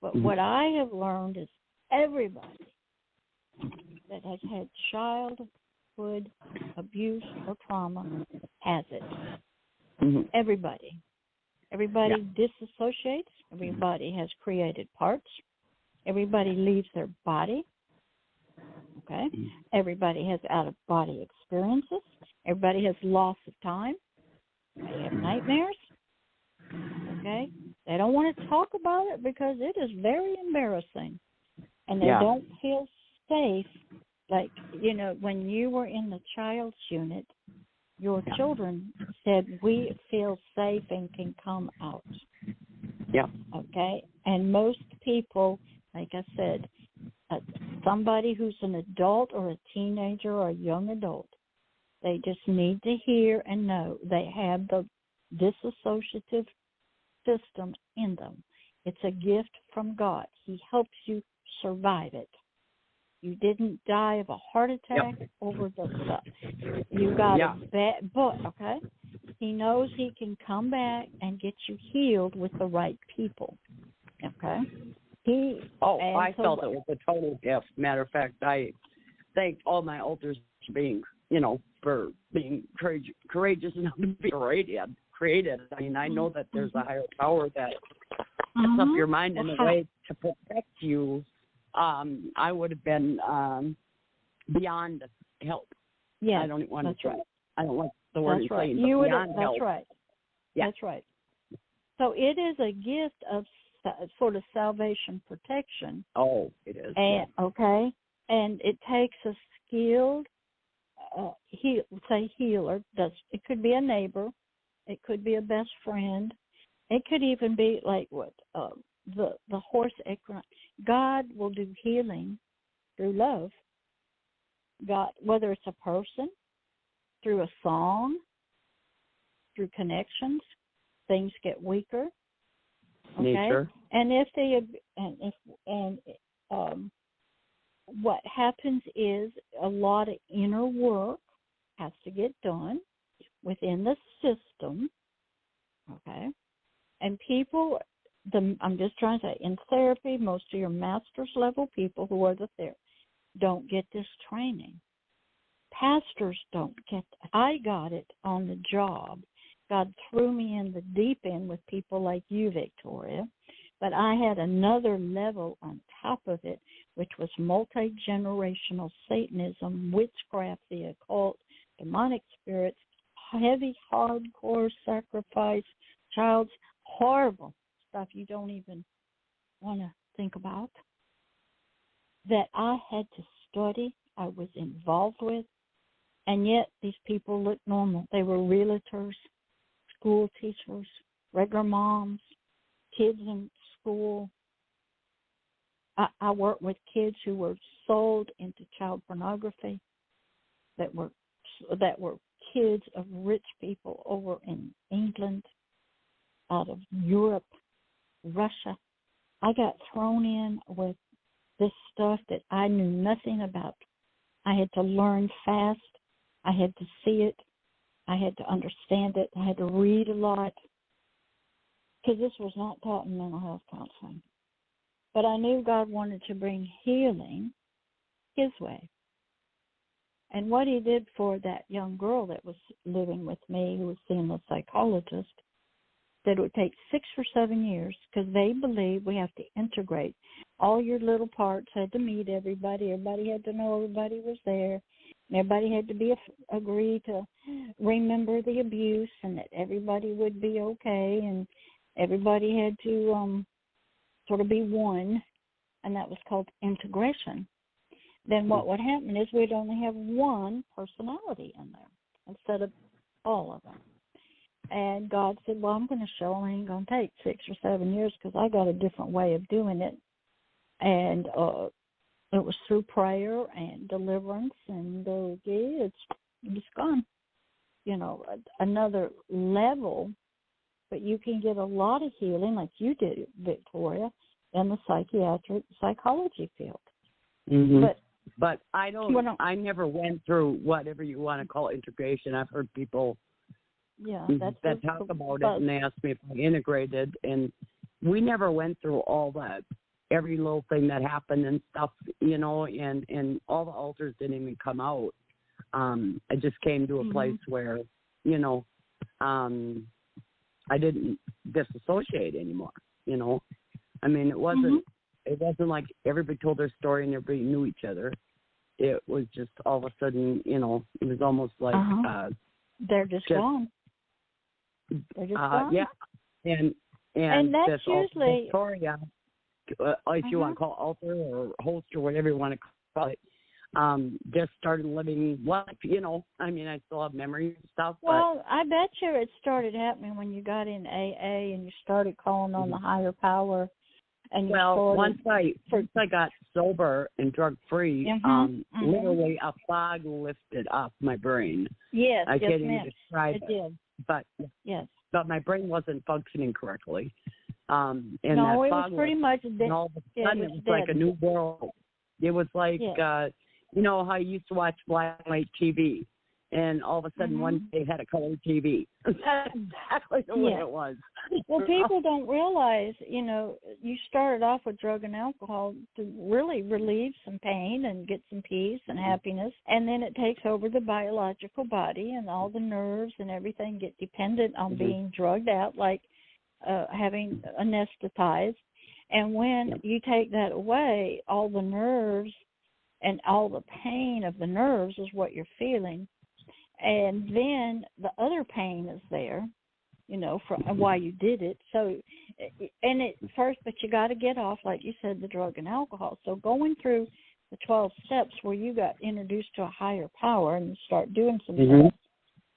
But what I have learned is everybody that has had childhood abuse or trauma has it. Everybody. Everybody disassociates. Everybody has created parts. Everybody leaves their body. Okay? Everybody has out-of-body experiences. Everybody has loss of time. They have nightmares. Okay? They don't want to talk about it because it is very embarrassing. And they don't feel safe. Like, when you were in the child's unit, your children said, we feel safe and can come out. Yeah. Okay? And most people, like I said, somebody who's an adult or a teenager or a young adult, they just need to hear and know they have the disassociative system in them. It's a gift from God. He helps you survive it. You didn't die of a heart attack over the stuff. You got a bad book, okay? He knows he can come back and get you healed with the right people, okay? I felt it was a total gift. Matter of fact, I thank all my alters for being, for being courageous enough to be created. I mean, I know that there's a higher power that sets up your mind in a way to protect you. I would have been beyond help. Yeah, I don't want to try. I don't want the word insane. You would. Beyond help. That's right. Yeah. That's right. So it is a gift of sort of salvation protection. Oh, it is. And okay, and it takes a skilled healer. It could be a neighbor, it could be a best friend, it could even be like the horse equine. God will do healing through love. God, whether it's a person, through a song, through connections, things get weaker. Okay, nature. And what happens is a lot of inner work has to get done within the system. Okay, and people. I'm just trying to say, in therapy, most of your master's level people who are the therapists don't get this training. Pastors don't get it. I got it on the job. God threw me in the deep end with people like you, Victoria, but I had another level on top of it, which was multi-generational Satanism, witchcraft, the occult, demonic spirits, heavy, hardcore sacrifice, child's horrible stuff you don't even want to think about, that I had to study, I was involved with, and yet these people looked normal. They were realtors, school teachers, regular moms, kids in school. I worked with kids who were sold into child pornography, that were kids of rich people over in England, out of Europe, Russia. I got thrown in with this stuff that I knew nothing about. I had to learn fast. I had to see it. I had to understand it. I had to read a lot, because this was not taught in mental health counseling. But I knew God wanted to bring healing His way. And what He did for that young girl that was living with me, who was seeing a psychologist, that it would take 6 or 7 years, because they believe we have to integrate. All your little parts had to meet everybody. Everybody had to know everybody was there. Everybody had to agree to remember the abuse, and that everybody would be okay, and everybody had to sort of be one, and that was called integration. Then what would happen is we'd only have one personality in there instead of all of them. And God said, well, I'm going to show them. It ain't going to take 6 or 7 years, because I got a different way of doing it. And it was through prayer and deliverance, and it's gone, another level. But you can get a lot of healing, like you did, Victoria, in the psychiatric psychology field. Mm-hmm. But I never went through whatever you want to call integration. I've heard people that talk about it, and they asked me if I integrated, and we never went through all that, every little thing that happened and stuff, and all the altars didn't even come out. I just came to a place where, I didn't disassociate anymore, I mean, it wasn't like everybody told their story and everybody knew each other. It was just all of a sudden, it was almost like they're just gone. They're just gone. Yeah, and that's usually Victoria, if you want to call it altar or host or whatever you want to call it. Just started living life, I mean, I still have memories and stuff. Well, I bet you it started happening when you got in AA and you started calling on the higher power. And once I got sober and drug-free, literally a fog lifted off my brain. Yes, I can't even describe it. Did. But my brain wasn't functioning correctly. And it was pretty much dead. And all of a sudden, it was like a new world. It was like, how you used to watch black and white TV, and all of a sudden one day had a color TV. That's exactly the way it was. Well, people don't realize, you started off with drug and alcohol to really relieve some pain and get some peace and happiness, and then it takes over the biological body, and all the nerves and everything get dependent on being drugged out, like having anesthetized. And when you take that away, all the nerves and all the pain of the nerves is what you're feeling. And then the other pain is there, from why you did it. So, and at first, but you got to get off, like you said, the drug and alcohol. So going through the 12 steps where you got introduced to a higher power and you start doing some stuff,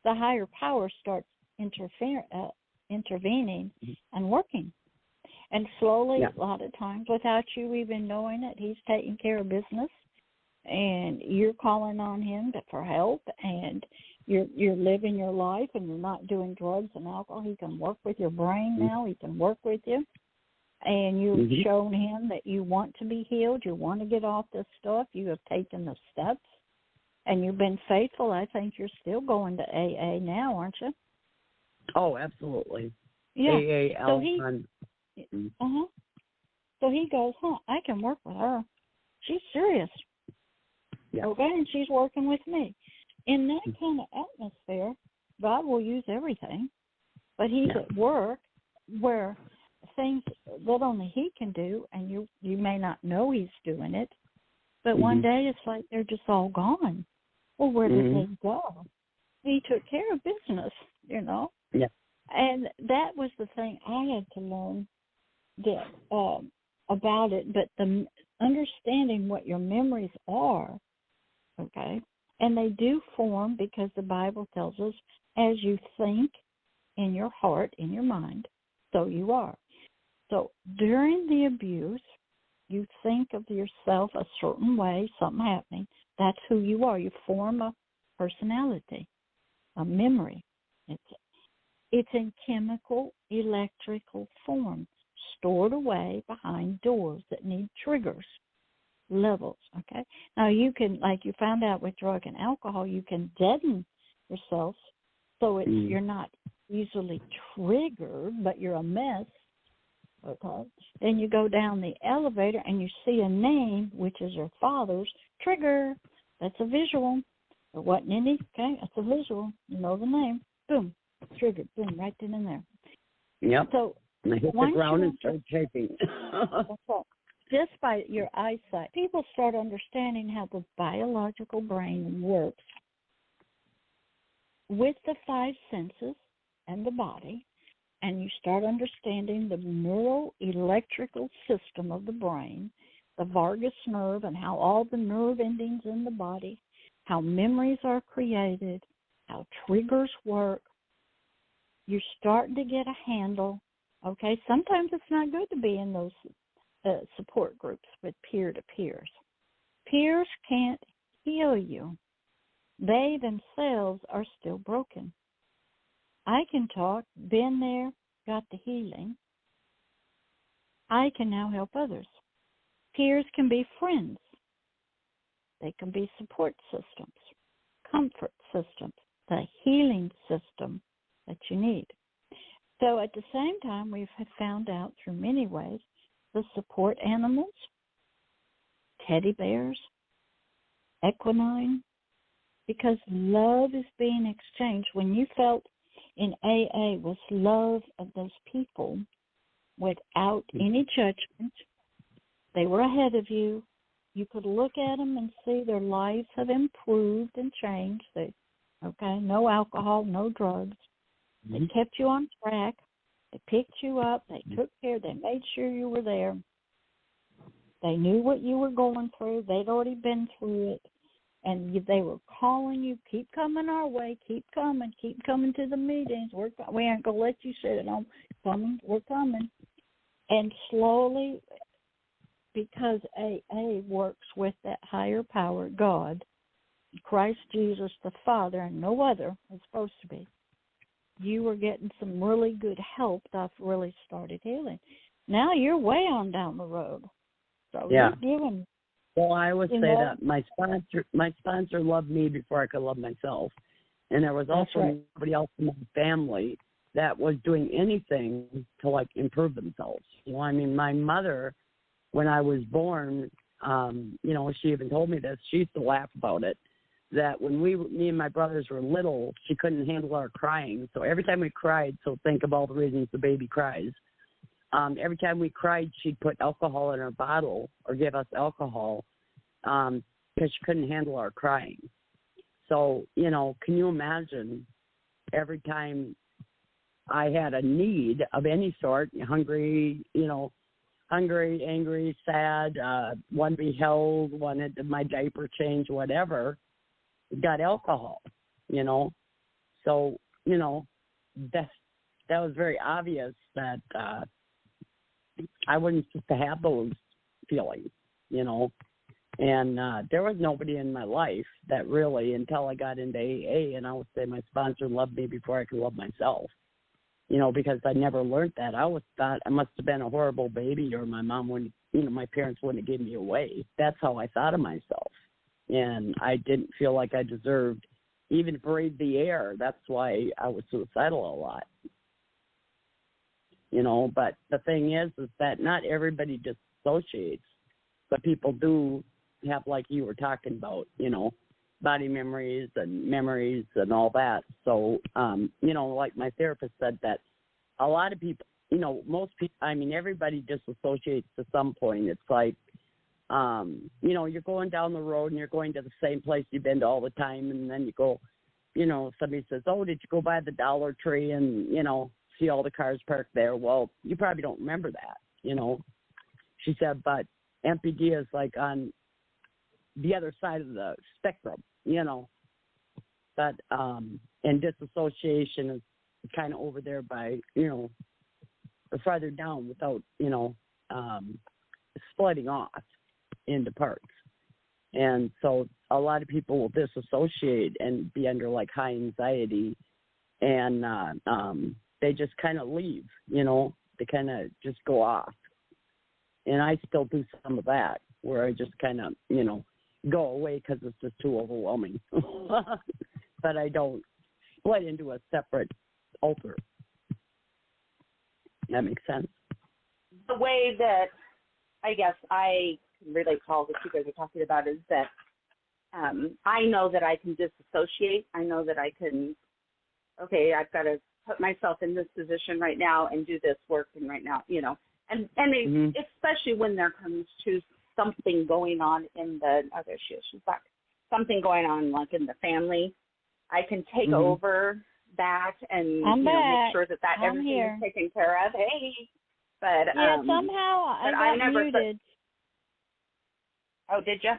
the higher power starts intervening and working. And slowly, a lot of times, without you even knowing it, he's taking care of business, and you're calling on him for help, and you're living your life, and you're not doing drugs and alcohol. He can work with your brain now. He can work with you. And you've shown him that you want to be healed. You want to get off this stuff. You have taken the steps, and you've been faithful. I think you're still going to AA now, aren't you? Oh, absolutely. Yeah. AA, So he goes, I can work with her. She's serious. Yeah. Okay, and she's working with me. In that kind of atmosphere, God will use everything, but he's at work where things that only he can do, and you may not know he's doing it, but one day it's like they're just all gone. Well, where did they go? he took care of business, Yeah. And that was the thing I had to learn about it. But the understanding what your memories are, okay, and they do form because the Bible tells us, as you think in your heart, in your mind, so you are. So during the abuse, you think of yourself a certain way, something happening. That's who you are. You form a personality, a memory. It's in chemical, electrical form, stored away behind doors that need triggers, levels, okay? Now, you can, like you found out with drug and alcohol, you can deaden yourself so you're not easily triggered, but you're a mess, okay? Then you go down the elevator and you see a name, which is your father's, trigger. That's a visual. There wasn't any, okay? That's a visual. You know the name. Boom. Triggered. Boom. Right then and there. Yep. So and I hit the ground and start shaking. Just by your eyesight, people start understanding how the biological brain works with the five senses and the body, and you start understanding the neuroelectrical system of the brain, the vagus nerve, and how all the nerve endings in the body, how memories are created, how triggers work. You're starting to get a handle, okay? Sometimes it's not good to be in those support groups with peer-to-peers. Peers can't heal you. They themselves are still broken. I can talk, been there, got the healing. I can now help others. Peers can be friends. They can be support systems, comfort systems, the healing system that you need. So at the same time, we've found out through many ways the support animals, teddy bears, equine, because love is being exchanged. When you felt in AA was love of those people without any judgment. They were ahead of you. You could look at them and see their lives have improved and changed. No alcohol, no drugs. They kept you on track. They picked you up. They took care. They made sure you were there. They knew what you were going through. They'd already been through it. And they were calling you, keep coming our way, keep coming to the meetings. We ain't going to let you sit at home. We're coming. And slowly, because AA works with that higher power, God, Christ Jesus the Father, and no other is supposed to be, you were getting some really good help that really started healing. Now you're way on down the road. So you're giving. Well, I always say that my sponsor loved me before I could love myself. And there was also nobody else in my family that was doing anything to, improve themselves. My mother, when I was born, she even told me this. She used to laugh about it, that when me and my brothers were little, she couldn't handle our crying. So every time we cried, so think of all the reasons the baby cries. Every time we cried, she'd put alcohol in her bottle or give us alcohol because she couldn't handle our crying. So, can you imagine every time I had a need of any sort, hungry, angry, sad, wanted to be held, wanted my diaper changed, whatever, got alcohol, So, that was very obvious that I wasn't supposed to have those feelings, And there was nobody in my life that really, until I got into AA, and I would say my sponsor loved me before I could love myself, because I never learned that. I always thought I must have been a horrible baby, or my mom wouldn't, my parents wouldn't have given me away. That's how I thought of myself. And I didn't feel like I deserved even to breathe the air. That's why I was suicidal a lot. But the thing is that not everybody dissociates, but people do have, like you were talking about, body memories and all that. So, like my therapist said, that a lot of people, most people, everybody disassociates to some point. It's like, you're going down the road and you're going to the same place you've been to all the time, and then you go somebody says, oh, did you go by the Dollar Tree and, see all the cars parked there? Well, you probably don't remember that, She said, but MPD is like on the other side of the spectrum, But, and disassociation is kind of over there by, or farther down without, splitting off into parts. And so a lot of people will disassociate and be under like high anxiety, and they just kind of leave, they kind of just go off. And I still do some of that where I just kind of, go away because it's just too overwhelming. But I don't split into a separate altar. That makes sense. The way that I guess I can relate to all that you guys are talking about is that I know that I can disassociate. I know that I can, okay, I've got to put myself in this position right now and do this work and right now, and especially when there comes to something going on in the, oh, there she is, she's back, something going on like in the family, I can take over that and make sure that everything is taken care of. Hey, but somehow I got muted. Oh, did you?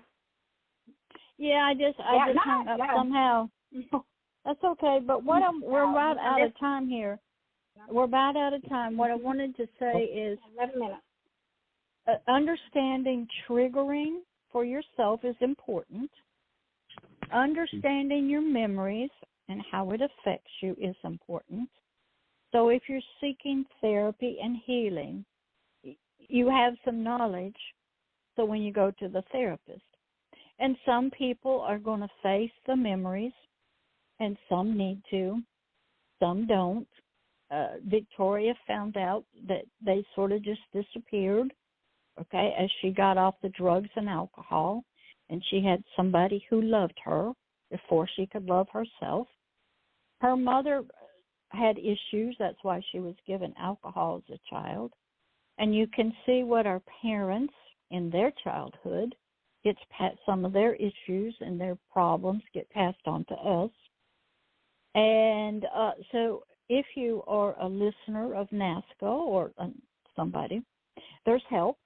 Yeah, I just hung up somehow. That's okay, but we're about out of time here. We're about out of time. What I wanted to say is 11 minutes. Understanding triggering for yourself is important. Understanding your memories and how it affects you is important. So if you're seeking therapy and healing, you have some knowledge, so when you go to the therapist. And some people are going to face the memories, and some need to, some don't. Victoria found out that they sort of just disappeared, okay, as she got off the drugs and alcohol, and she had somebody who loved her before she could love herself. Her mother had issues. That's why she was given alcohol as a child. And you can see what our parents in their childhood, some of their issues and their problems get passed on to us. And so if you are a listener of NAASCA or somebody, there's help.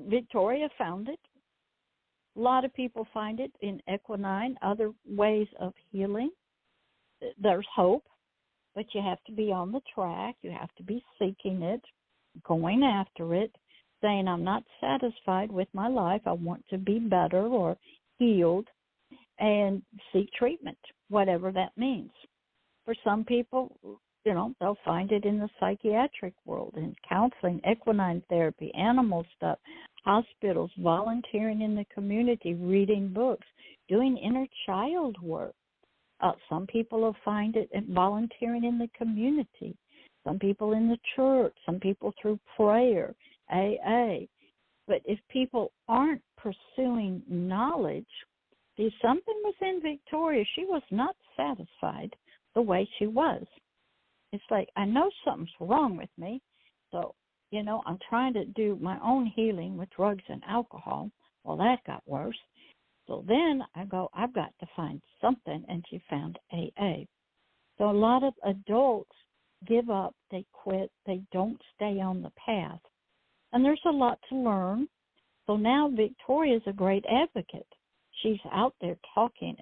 Victoria found it. A lot of people find it in equine, other ways of healing. There's hope, but you have to be on the track. You have to be seeking it, going after it, saying, I'm not satisfied with my life. I want to be better or healed, and seek treatment, whatever that means. For some people, they'll find it in the psychiatric world, in counseling, equine therapy, animal stuff, hospitals, volunteering in the community, reading books, doing inner child work. Some people will find it in volunteering in the community, some people in the church, some people through prayer, AA. But if people aren't pursuing knowledge, see, something was in Victoria. She was not satisfied the way she was. It's like, I know something's wrong with me, so, I'm trying to do my own healing with drugs and alcohol. Well, that got worse. So then I go, I've got to find something, and she found AA. So a lot of adults give up, they quit, they don't stay on the path. And there's a lot to learn. So now Victoria's a great advocate. She's out there talking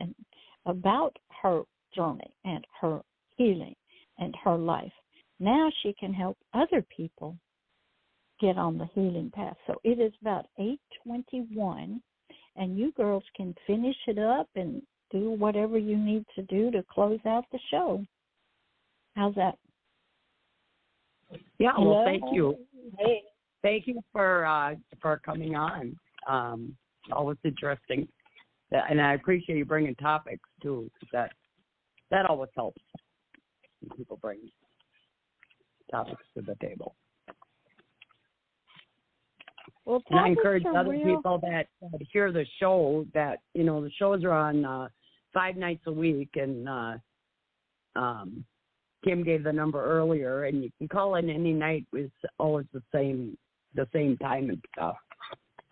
about her journey and her healing and her life. Now she can help other people get on the healing path. So it is about 8:21, and you girls can finish it up and do whatever you need to do to close out the show. How's that? Yeah, Hello? well, thank you. Hey. Thank you for coming on. Always interesting. And I appreciate you bringing topics, too. That always helps when people bring topics to the table. Well, and I encourage other people that hear the show that, the shows are on 5 nights a week, and Kim gave the number earlier, and you can call in any night. It's always the same time and stuff.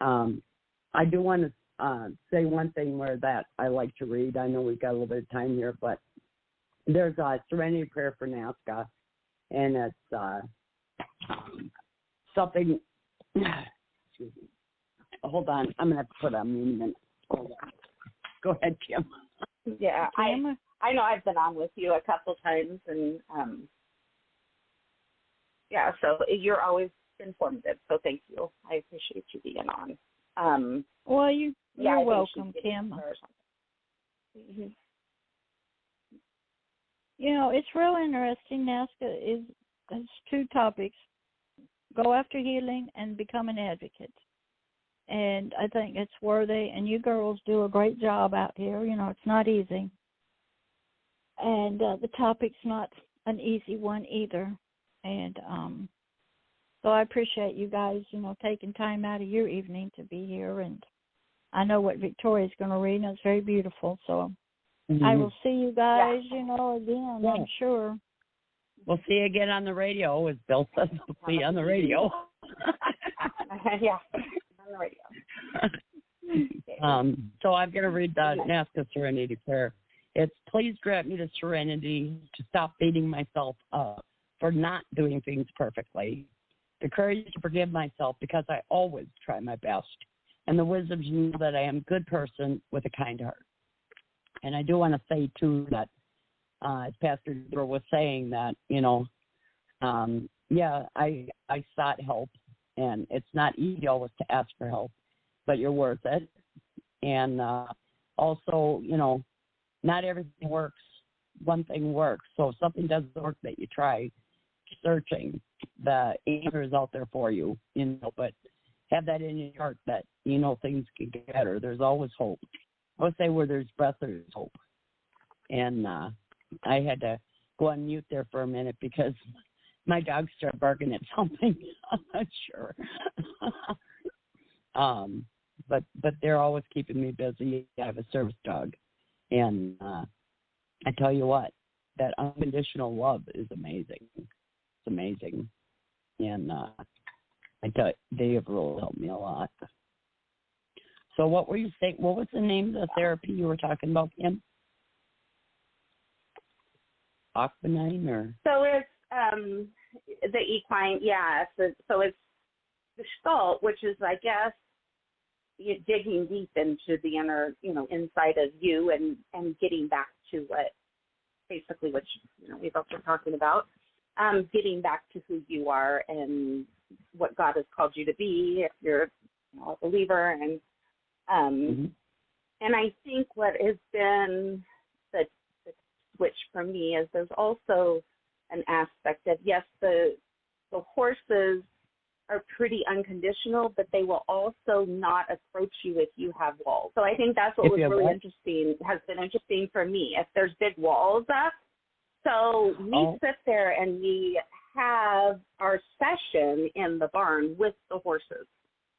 I do want to say one thing where that I like to read. I know we've got a little bit of time here, but there's a Serenity Prayer for NAASCA, and it's something. Excuse me. Hold on, I'm gonna have to put on a minute. Hold on. Go ahead, Kim. Yeah, I know I've been on with you a couple times, and yeah, so you're always informative. So thank you. I appreciate you being on. Well, you're welcome, Kim. Mm-hmm. You know, it's real interesting. NAASCA is two topics: go after healing and become an advocate. And I think it's worthy, and you girls do a great job out here. You know, it's not easy. And the topic's not an easy one either. And so I appreciate you guys, you know, taking time out of your evening to be here. And I know what Victoria's going to read, and it's very beautiful. So I will see you guys, you know, again, I'm sure. We'll see you again on the radio, as Bill says. We'll see you on the radio. Yeah. On the radio. So I'm going to read the NAASCA Serenity Prayer. It's, please grant me the serenity to stop beating myself up for not doing things perfectly, the courage to forgive myself because I always try my best, and the wisdom to know that I am a good person with a kind heart. And I do want to say, too, that as Pastor Deborah was saying that, you know, I sought help, and it's not easy always to ask for help, but you're worth it. And also, you know, not everything works. One thing works. So if something doesn't work that you try searching, the answer is out there for you, you know, but have that in your heart that, you know, things can get better. There's always hope. I would say where there's breath, there's hope. And I had to go on mute there for a minute because my dogs started barking at something. I'm not sure. But they're always keeping me busy. I have a service dog. And I tell you what, that unconditional love is amazing. It's amazing. And I tell you, they have really helped me a lot. So what were you saying? What was the name of the therapy you were talking about, Kim? Aquanine or? So it's the equine, yeah. So it's the Gestalt, which is, I guess, you're digging deep into the inner, you know, inside of you and getting back to what we've both been talking about, getting back to who you are and what God has called you to be if you're, you know, a believer. And and I think what has been the switch for me is there's also an aspect of, yes, the horses are pretty unconditional, but they will also not approach you if you have walls. So I think that's what was really interesting, has been interesting for me, if there's big walls up. So we sit there and we have our session in the barn with the horses.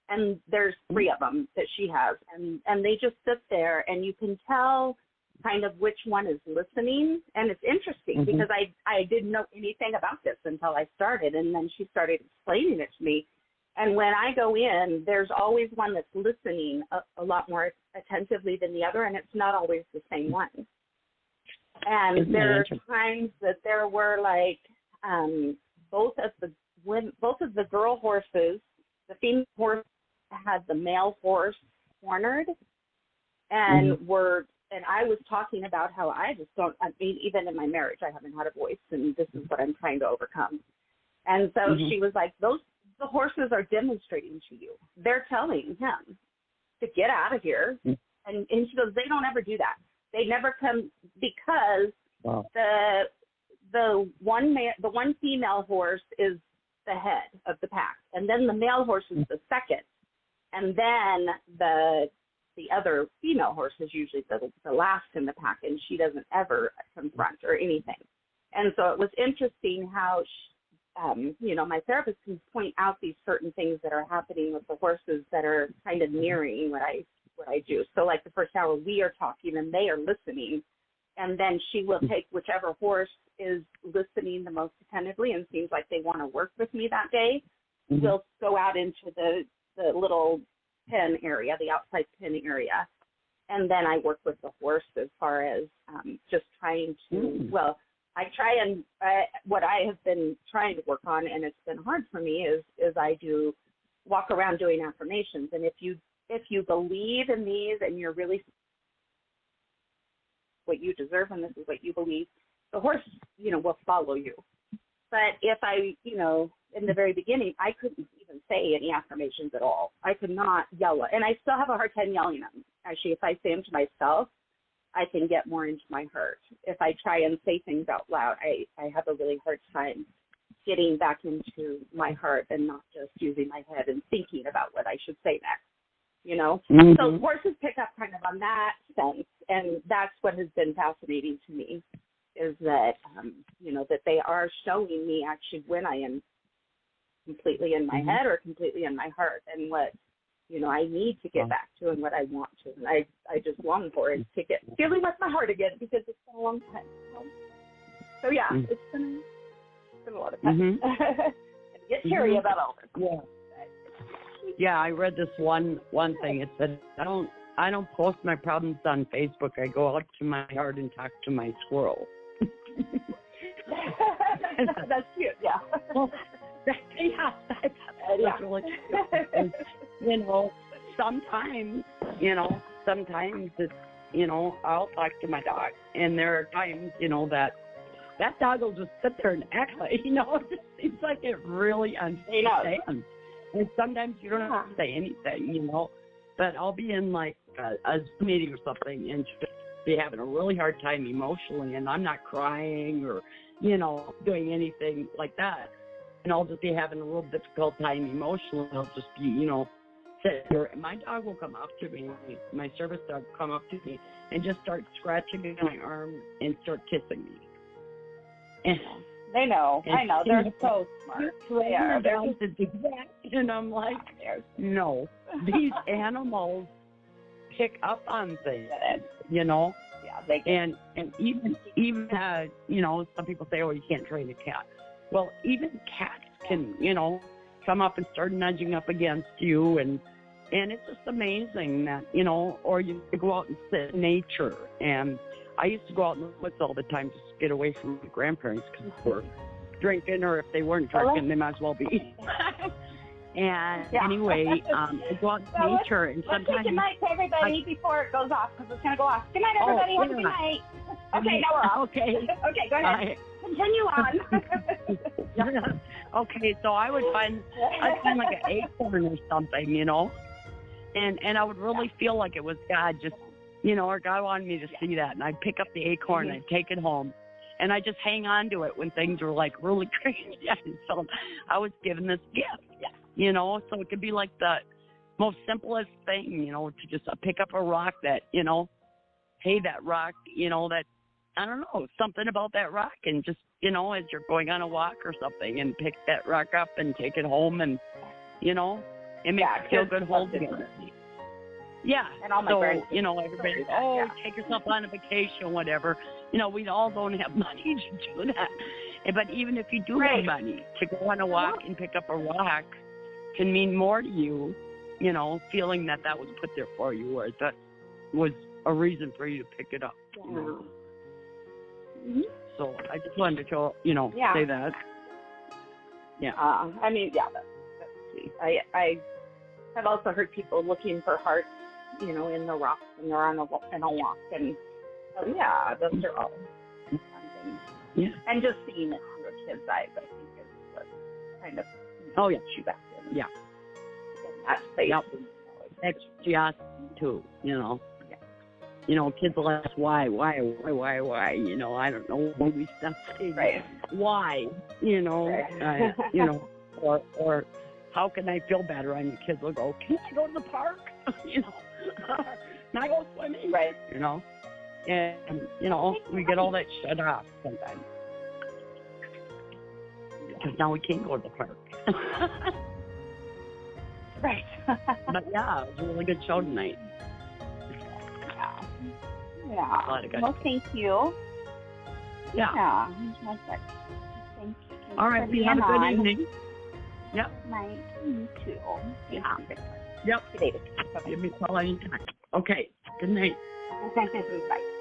And there's 3 of them that she has. And they just sit there, and you can tell kind of which one is listening. And it's interesting because I didn't know anything about this until I started, and then she started explaining it to me. And when I go in, there's always one that's listening a lot more attentively than the other, and it's not always the same one. And there are times that there were like both of the girl horses, the female horse had the male horse cornered, and and I was talking about how I just don't, I mean, even in my marriage, I haven't had a voice, and this is what I'm trying to overcome. And so she was like, the horses are demonstrating to you. They're telling him to get out of here. And she goes, they don't ever do that. They never come because the one female horse is the head of the pack, and then the male horse is the second, and then the other female horse is usually the last in the pack, and she doesn't ever confront or anything. And so it was interesting how my therapist can point out these certain things that are happening with the horses that are kind of mirroring what I do. So like the first hour we are talking and they are listening, and then she will take whichever horse is listening the most attentively and seems like they want to work with me that day. We'll go out into the little pen area, the outside pen area, And then I work with the horse as far as just trying to, well, I try and what I have been trying to work on, and it's been hard for me, is I do walk around doing affirmations. And if you believe in these and you're really what you deserve and this is what you believe, the horse, will follow you. But if I, in the very beginning, I couldn't even say any affirmations at all. I could not yell, and I still have a hard time yelling them. Actually, if I say them to myself, I can get more into my heart. If I try and say things out loud, I have a really hard time getting back into my heart and not just using my head and thinking about what I should say next, So horses pick up kind of on that sense, and that's what has been fascinating to me, is that, that they are showing me actually when I am completely in my head or completely in my heart, and what, I need to get back to and what I want to. And I just long for it to get feeling with my heart again, because it's been a long time. So yeah, it's been a lot of time. Get teary about all this. Yeah, I read this one thing. It said, I don't post my problems on Facebook. I go out to my yard and talk to my squirrel. That's cute, yeah. Well, that's really cute. Sometimes it's, I'll talk to my dog, and there are times, that dog will just sit there and act like, it just seems like it really understands. And sometimes you don't have to say anything, but I'll be in like a Zoom meeting or something and just be having a really hard time emotionally, and I'm not crying or, doing anything like that. And I'll just be having a real difficult time emotionally. I'll just be, sit there. And my dog will come up to me, my service dog will come up to me and just start scratching my arm and start kissing me. And they know. I know. They're so smart. They are. To do that. And I'm like, no, these animals pick up on things, Yeah, they can. And even some people say, oh, you can't train a cat. Well, even cats can, come up and start nudging up against you, and it's just amazing that, or you go out and sit in nature. And I used to go out in the woods all the time just to get away from my grandparents, because they were drinking, or if they weren't drinking, they might as well be. And anyway, I go out in nature, and sometimes... Let's say good night to everybody before it goes off, because it's going to go off. Good night, everybody. Have a good night. Okay, now we're off. Okay, go ahead. Continue on. Okay, so I'd find like an acorn or something, and I would really feel like it was God just, or God wanted me to see that, and I'd pick up the acorn and I'd take it home, and I just hang on to it when things were like really crazy. So I was given this gift, so it could be like the most simplest thing, to just pick up a rock that, hey, that rock, that, I don't know, something about that rock, and just, as you're going on a walk or something, and pick that rock up and take it home, and, it makes you feel good holding it. Yeah. And all my so, everybody, take yourself on a vacation, whatever. We all don't have money to do that. But even if you do have money, to go on a walk and pick up a rock can mean more to you, feeling that was put there for you, or that was a reason for you to pick it up. So I just wanted to, say that. Yeah. That's sweet. I have also heard people looking for hearts, in the rocks when they're on a walk, and those are all fun things. Yeah. And just seeing it through a kid's eyes, I think, is what kind of puts you back in. Yeah. In that space. Yep. That's just too, kids will ask why, I don't know when we stop saying why, or how can I feel better? And the kids will go, can I go to the park? Can I go swimming? Right. And, we get all that shut off sometimes. Because now we can't go to the park. Right. But yeah, it was a really good show tonight. Yeah. Well, thank you. Yeah. Thank you. All right. You have a good evening. Yep. Night. You too. Yeah. Yep. Give me a call anytime. Okay. Good night. Bye.